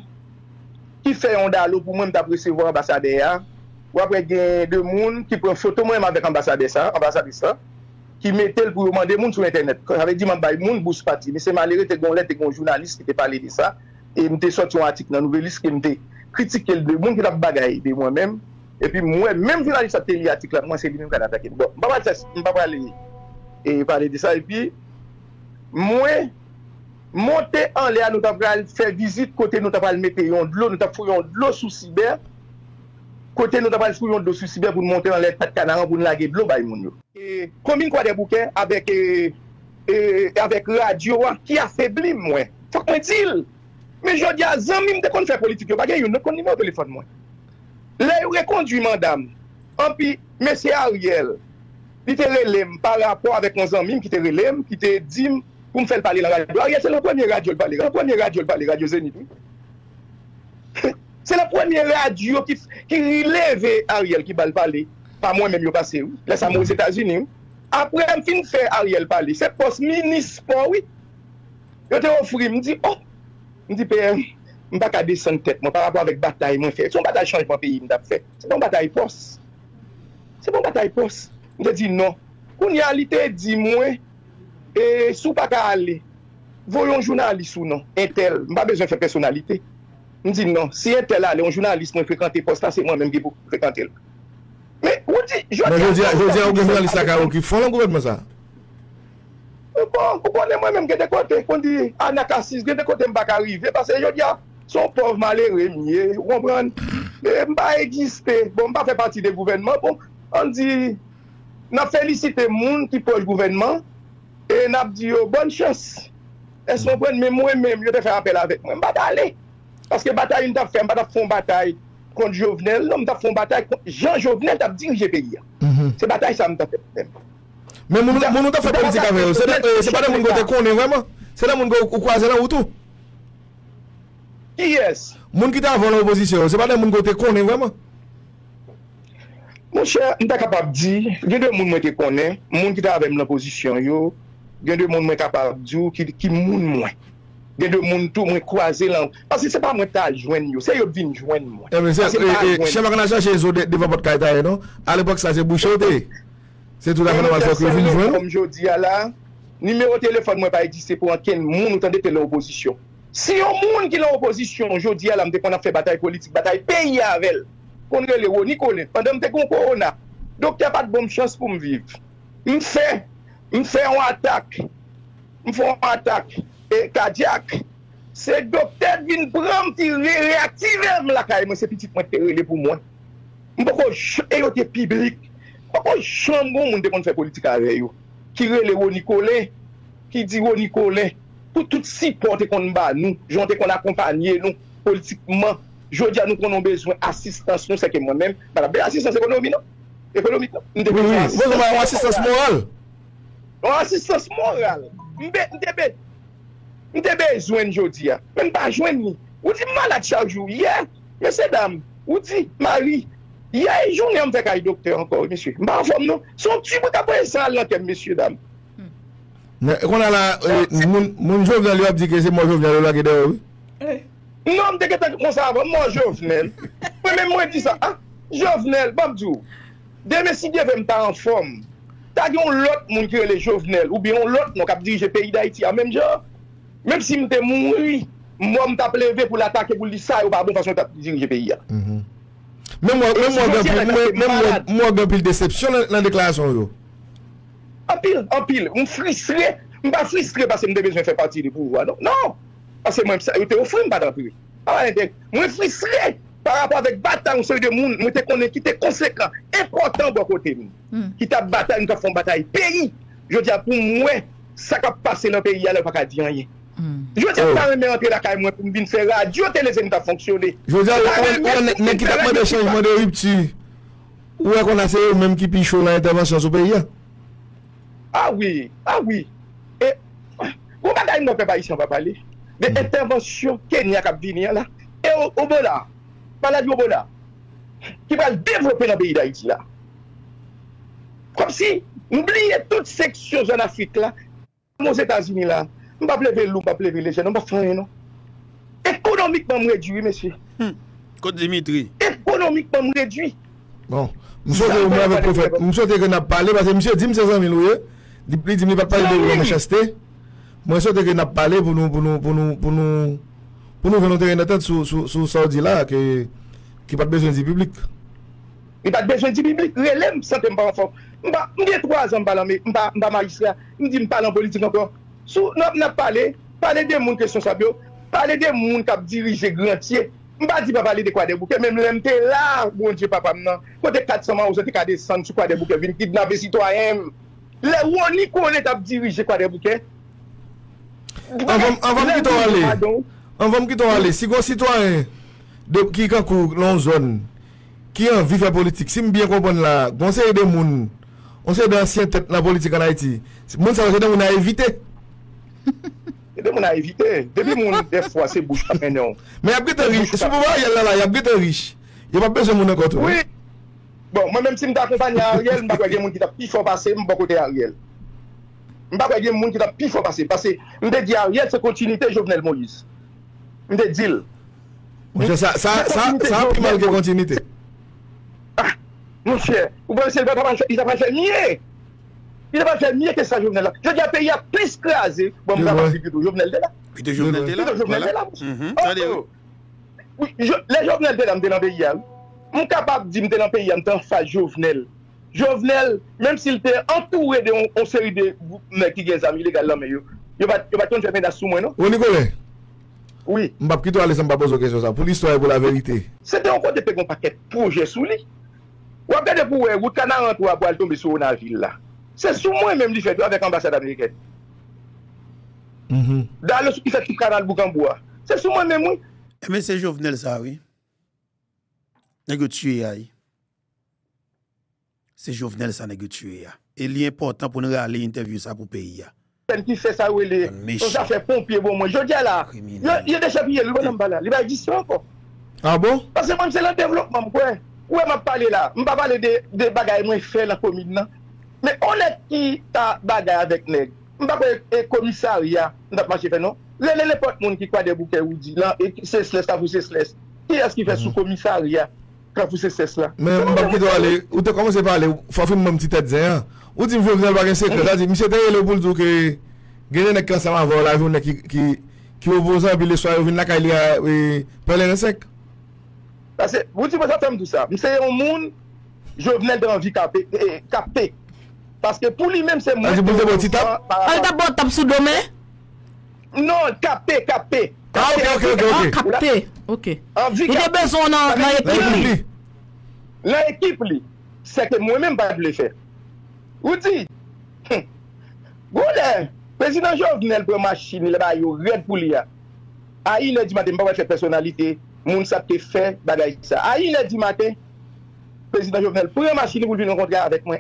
qui fait un dalo pour moi de recevoir ambassadeur. Ou après, il y a deux personnes qui prennent photo moi avec ambassadeur ça, qui mettent pour demander monde sur Internet. Quand j'avais dit, je vais bouche parti. Mais c'est malheureux, il y a un journaliste qui t'a parlé de ça. Et je sorti un article dans la nouvelle liste qui m'a critiqué le monde qui a bagaille de moi-même. Et puis moi, même journaliste a télé l'article, moi c'est lui-même qui a attaqué. Bon, je ne vais pas parler de ça. Et puis, moi, monter en l'air, nous avons fait visite, côté nous avons mettre de l'eau, nous avons fouillé de l'eau sous cyber. Côté nous avons fouillé de l'eau sous cyber pour monter en l'air, pas de canard pour nous laguer de l'eau. Et combien quoi des bouquets avec radio qui affaiblit moi. Faut que je dise. Mais je dis à Zami, je ne fais politique, je ne sais pas si je téléphone. Là, il reconduit madame. En puis, M. Ariel, il te relève par rapport avec mon ami qui te relève, qui te dit pour me faire parler dans la radio. Ariel, c'est la première radio parler. La première radio parler, Radio Zénith. C'est la première radio qui relève Ariel qui va parler. Pas moi-même, je passe. Là, ça m'a aux États-Unis. Après, je finis de faire Ariel parler. C'est poste ministre, oui. Je te offre, je me dis, oh. Je dis, père, je ne vais pas descendre tête par rapport avec la bataille. C'est une bataille changement pays. C'est une bataille poste. C'est une bataille poste. Je dis non. Quand il y a l'ité, dis-moi, et si vous ne pouvez pas aller, voyons un journaliste ou non, un tel, je n'ai pas besoin de faire personnalité. Je dis non. Si un tel allait, un journaliste, moi, fréquenter poste, c'est moi-même qui peux fréquenter. Mais, vous dites, je dis, un journaliste qui font le gouvernement ça. Bon, vous connaissez moi-même que des côtés, on dit, Anakassis, que des côtés, je ne vais pas arriver, parce que je dis, son pauvre malheureux, vous comprenez? Je ne vais pas exister, bon, je ne vais pas faire partie du gouvernement, bon, on dit, on a félicité les gens qui proche du gouvernement, et on a dit, bonne chance. Est-ce qu'on prend, mais moi-même, je vais faire appel avec moi, je ne vais pas aller. Parce que bataille, on a fait, on a fait une bataille contre Jovenel, on a fait une bataille contre Jean Jovenel, on a dirigé le pays. C'est bataille, ça, on a fait même. Mais mon nous fait politique avec eux. C'est pas des gens qui te connaissent vraiment. C'est des gens qui croisent là ou tout. Qui est-ce? Les gens qui étaient avant l'opposition, c'est pas des gens qui te connaissent vraiment. Mon cher, je suis capable de dire, il y a des gens qui te connaissent, les gens qui étaient avec l'opposition, il y a des gens qui sont capables de dire qui sont moins. Il y a des gens qui croisent là. Parce que ce n'est pas moi qui ai joindre, c'est eux qui viennent joindre moi. Chez Macana, chez les autres, devant votre carrière, non? À l'époque, ça s'est bouché. C'est tout à fait normal que vous venez joindre. Comme je dis là, numéro de téléphone ne pas exister pour quel monde nous de l'opposition. Si un monde qui est en opposition, je dis là, on a fait bataille politique, bataille pays avec elle. Qu'on est le Nicolas, pendant que je corona. Donc il n'y a pas de bonne chance pour me vivre. Je fais une attaque. Je fais une attaque cardiaque. C'est docteur qui vient prendre, qui réactive la caille. C'est petit point pour moi. Et yo te public. Pourquoi chambre monde qu'on fait politique avec yo? Qui relève Roni Colin, qui dit Roni Colin pour tout supporter qu'on bat nous, jonte qu'on accompagner nous politiquement. Je dis à nous qu'on a besoin d'assistance, nous c'est que moi-même, assistance économique non? Économique non? Oui, vous avez une assistance morale. Assistance morale. M'te besoin jodi a. Même pas joindre. Ou dit malade chaque jour. Hier, monsieur dame, ou dit Marie, hier journée on fait avec docteur encore monsieur. M'pa en forme non. Son petit bout après ça là monsieur dame. Mais qu'on a là mon Jovenel lui a dit que c'est moi Jovenel là qui est dehors. Non, m'te que comme ça avant moi Jovenel. Moi même moi dit ça. Ah, Jovenel, Babdou. Demain si Dieu veut m'ta en forme. T'as dit on l'autre monde qui est les Jovenel ou bien on l'autre non qui dirige le pays d'Haïti en même genre. Même si m'te mouri, moi m'ta levé pour l'attaquer pour dire ça ou pas bonne façon de diriger le pays. Même moi j'ai pile déception dans la déclaration yo. En pile, on frustré, on pas frustré parce que m'te besoin faire partie du pouvoir non. Non. Parce que moi ça yo te offre pas d'entrée. Moi frustré par rapport avec bataille on de monde, moi te connais qui était conséquent, important de côté qui t'a bataille, qui font bataille pays. Je dis pour moi ça qui passer dans le pays là pas dire rien. Je dis pas même rentrer la caille moi pour venir faire radio télévision t'a fonctionné. Je veux dire on qui t'a demandé changement de rupture. Ou est qu'on a c'est même qui pichot l'intervention sur pays. Ah oui. Et on bagaille non pas ici on va parler. Des interventions Kenya qui venir là et au Bola. Maladie au Bola. Qui va développer dans le pays d'Haïti là. Comme si oubliez toute section en Afrique là, aux États-Unis là. On va lever l'eau, on va lever les jeunes, on va faire rien non. Économiquement réduit monsieur. Côte Dimitri. Économiquement réduit. Bon, monsieur avec prophète, monsieur que n'a parlé parce que monsieur dit 500 000 oui. Il dit pas parler de méchanceté. Moi je que n'a parlé pour nous faire entrer dans tête sur Saudi là qui pas besoin du public. Il pas besoin du public, relève santé pas enfant. M'ai 3 ans m'pa magistrat, m'di m'parle en politique encore. Sou n'a parler des monde qui sont sables, parler des monde qui dirige grantier. M'pa dit pas parler de quoi des bouquets, même l'MT là, bon Dieu papa maintenant. Côté 400 ans, vous êtes qu'à descendre sur quoi des bouquets, venir kidnapper citoyen. Les Roni Colin t'a dirigé quoi des bouquets. On va me quitter aller. Si un citoyen qui est dans zone qui a envie de faire politique, si je bien comprendre là, conseil de monde, on sait d'anciens têtes dans la politique en Haïti. Monde ça va être on a évité. On a évité. Depuis mon des fois c'est bouche pas maintenant. Mais il y a des riches. Si vous voyez là, il y a des riches. Il n'y a pas besoin de mon encore. Oui. Bon, moi même si je t'accompagne à Ariel, je ne vais pas dire que qui t'a plus fort passer, je ne vais pas côté Ariel. Je ne vais pas dire que qui t'a plus fort passer parce que je vais dire Ariel c'est continuité Jovenel Moïse. Je vais dire. Ça a plus mal que continuité. Ah, mon cher, vous pensez qu'il n'a pas fait mieux. Il n'a pas fait mieux que ça, Jovenel là. Je dis à pays a plus crasé. Bon, je vais pas dire que Jovenel de là. Puis de Jovenel de là. Oui, les Jovenel de là, je suis dans le pays. Je suis capable de dire que je suis dans le pays en tant que Jovenel. Jovenel, même s'il était entouré d'une série de mecs qui ont des amis illégaux là, mais il va tomber dans sous moi, non? Oui, Nicolas. Oui. Je ne vais pas aller sans poser question ça. Pour l'histoire et pour la vérité. C'était encore des paquets de projets sous lui. Ou regardez pour vous, Canard pour aller tomber sur une ville là. C'est sous moi-même qui fait avec l'ambassade américaine. Dans le qui fait tout canal Bougamboua. C'est sous moi-même, oui. Mais c'est Jovenel ça, oui. N'est-ce tué aïe. C'est Jovenel ça n'est tué. Et il est important pour nous aller interviewer ça pour pays. Qui fait ça, oui, ça fait pompier, bon, moi, je dis là, il y a déjà payé, il va exister encore. Ah bon? Parce que moi, c'est le développement, où est-ce que je parle là? Je ne vais pas parler de bagages que je fais dans la commune. Mais on est qui a bagages avec nous? Je ne vais pas parler de commissariat, je ne vais pas marcher, non? Les potes qui croient des bouquets, ou dit, là, c'est cela, ça vous c'est cela. Qui est-ce qui fait sous commissariat quand vous c'est cela? Mais je ne vais pas aller, ou tu commences à parler, il faut faire une petite tête, hein? Ou tu veux venir un secret, là, monsieur Taylor le boule dire que gagner des cancer avant la journée qui oppose puis le soir venir là il y a parler sec. Parce que vous dites pas ça tout ça. C'est un monde Jovenel dans vie capé. Parce que pour lui-même c'est moi. Vous avez petit tap. Elle d'abord tape sous domaine. Non, capé. Ah OK. Capé. OK. Il a besoin dans l'équipe. l'équipe, c'est que moi-même, pas de le faire. Vous dites, le président Jovenel pour machine, il va y red pour lui. À 1h du matin, je ne vais pas faire personnalité, moun sa te fait, bagay ça. À 1h du matin, président Jovenel, pour une machine, vous venez rencontrer avec moi,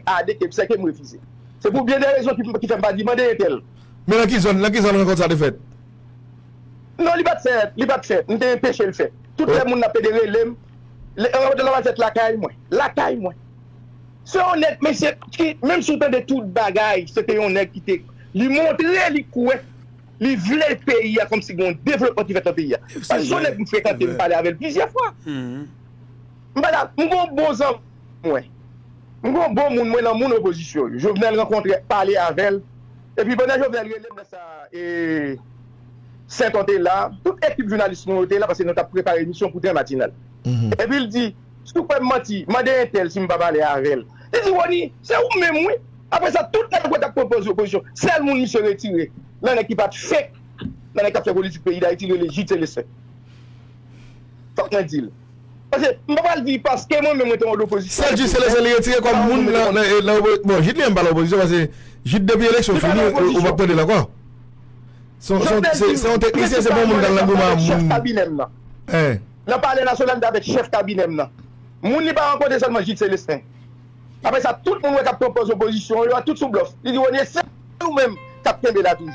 c'est que je refuse. C'est pour bien des raisons qui ne font pas demander un tel. Mais dans qui zone rencontre ça de fait? Non, il va te faire. Nous avons empêché le fait. Tout le monde a pédéré l'homme. La caille, moi. La caille, moi. C'est honnête, mais c'est même si on a de toute bagaille, c'était honnête qui était. Il montrait, il couait. Il voulait le pays comme si on développement qui fait un pays. Parce que honnête, je fréquenté, je parlais avec plusieurs fois. Voilà, je suis un bon homme, moi. Je suis un bon monde, moi, dans mon opposition. Je venais le rencontrer, parler avec elle. Et puis, pendant que je venais le dans ça, et Saint-Anté là, toute équipe journaliste nous était là parce que nous avons préparé une émission pour un matinal. Et puis il dit, si vous pouvez mentir, je vais tel si je ne vais pas parler avec elle. Il dit, Wani, c'est où même, oui. Après ça, tout le monde a proposé l'opposition. C'est le monde qui se retire. Là, l'équipe a fait, dans l'équipe de politique pays d'Haïti, le légit et le fait. Faut que je dise. Parce que je ne vais pas le dire parce que moi-même, je suis en opposition. C'est juste le retirer comme monde. Bon, je ne l'aime pas l'opposition parce que j'ai depuis l'élection finie, on va prendre là quoi. C'est un technicien, c'est bon monde dans l'engouement. Chef cabinet là. Dans le palais national avec chef cabinet là. Moun n'est pas rencontré seulement Gilles Célestin. Après ça, tout le monde qui propose opposition, il y a tout sous bluff. Il dit, on est c'est nous-mêmes qui avons là toujours.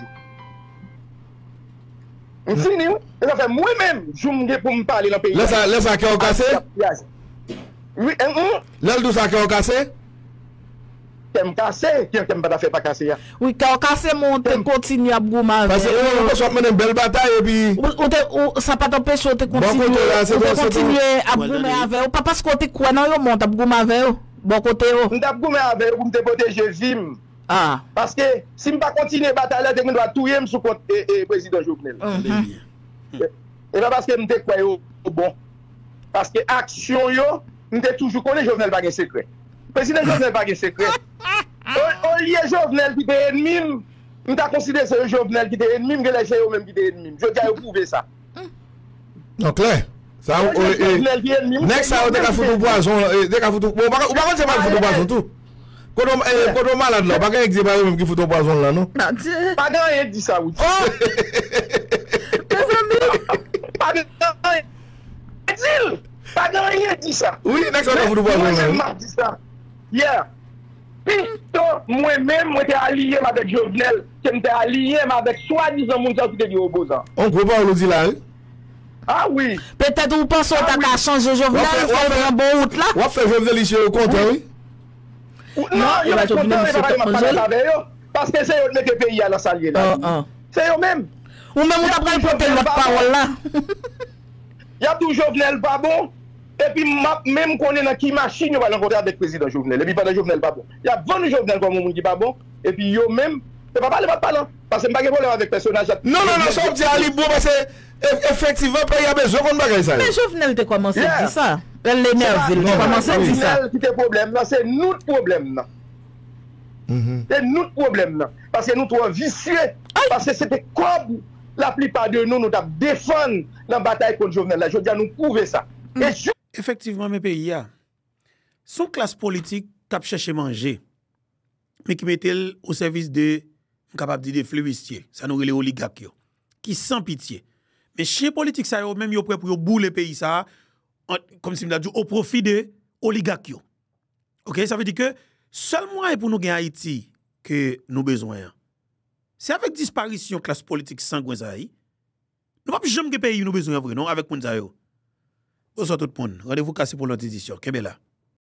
On finit, oui. Ça fait moi-même, je me pour me parler dans le pays. Laisse ça qui est cassé? Oui, là, d'où ça qui est cassé? T'aimes casser, qui t'aime pas faire pas casser. Oui, quand casser monte continue à Boumavel. Parce que on peut soit mener une belle bataille et puis ça pas t'empêcher de continuer à Boumavel ou pas parce que tu quoi non yo monte à Boumavel. Bon côté yo. On t'a Boumavel pour me protéger vim. Ah. Parce que si me pas continuer bataille là, je dois touyer sous compte président Jovenel. Et pas parce que me te quoi yo bon. Parce que action yo, me toujours connaît Jovenel pas de secret. Président Jovenel pas de secret. Au lieu Jovenel qui était ennemi, nous avons considéré que c'est Jovenel qui était ennemi, que les gens même qui étaient ennemis. Je tiens à prouver ça. Donc là, ça next ça on a foutu poison, dès qu'a foutu bon par contre c'est pas foutu poison tout. Quand on malade là, pas qu'un pas même qui foutu poison là non. Pas grand dit ça oui. Pas grand dit ça. Oui, next on a foutu poison là. Dit ça. Yeah. Plutôt, moi-même, je suis allié avec Jovenel, je suis allié avec soi-disant moun qui était opposant. On peut pas le dire là. Ah oui. Peut-être vous pensez que tu as changé Jovenel, vous faites un bon route là. On va faire Jovenel ici au compte, oui. Non, il va Jovenel avec eux. Parce que c'est eux qui mettent le pays à la salle là. C'est eux-mêmes. Ou même on a pris notre parole là. Il y a toujours Jovenel pas bon. Et puis, même qu'on est dans qui machine, on va rencontrer avec le président Jovenel. Et puis, pendant Jovenel pas bon. Il y a 20 Jovenel comme on dit pas bon. Et puis, yo même, c'est pas parler, pas parler. Parce que je ne pas problème avec le personnage. Non, ça dit Ali bon, parce que effectivement, il y a besoin qu'on bagaille ça. Mais Jovenel, tu commencé à dire ça. Elle l'énerve, il commence à dire ça. Jovenel, qui est problème, c'est notre problème. C'est notre problème. Parce que nous sommes vicieux. Parce que c'était comme la plupart de nous avons défendu la bataille contre Jovenel. Je dis à nous prouver ça. Effectivement, mes pays, son classe politique qui a cherché manger, mais qui mettait au service de, capable de dire, des fleuristiers, ça nous les oligarques, qui sans pitié. Mais chez politique, ça y même yo prêt pour bouler le pays, ça, comme si on a dit, au profit de oligarques. Ok, ça veut dire que seul moyen pour nous gagner Haïti que nous besoin, c'est avec disparition classe politique sanguine ça. Nous pas jamais que pays nous besoin vrai, non, avec Mounzayo. Bonsoir tout le monde. Rendez-vous cassé pour l'autre édition. Qu'est-ce que là?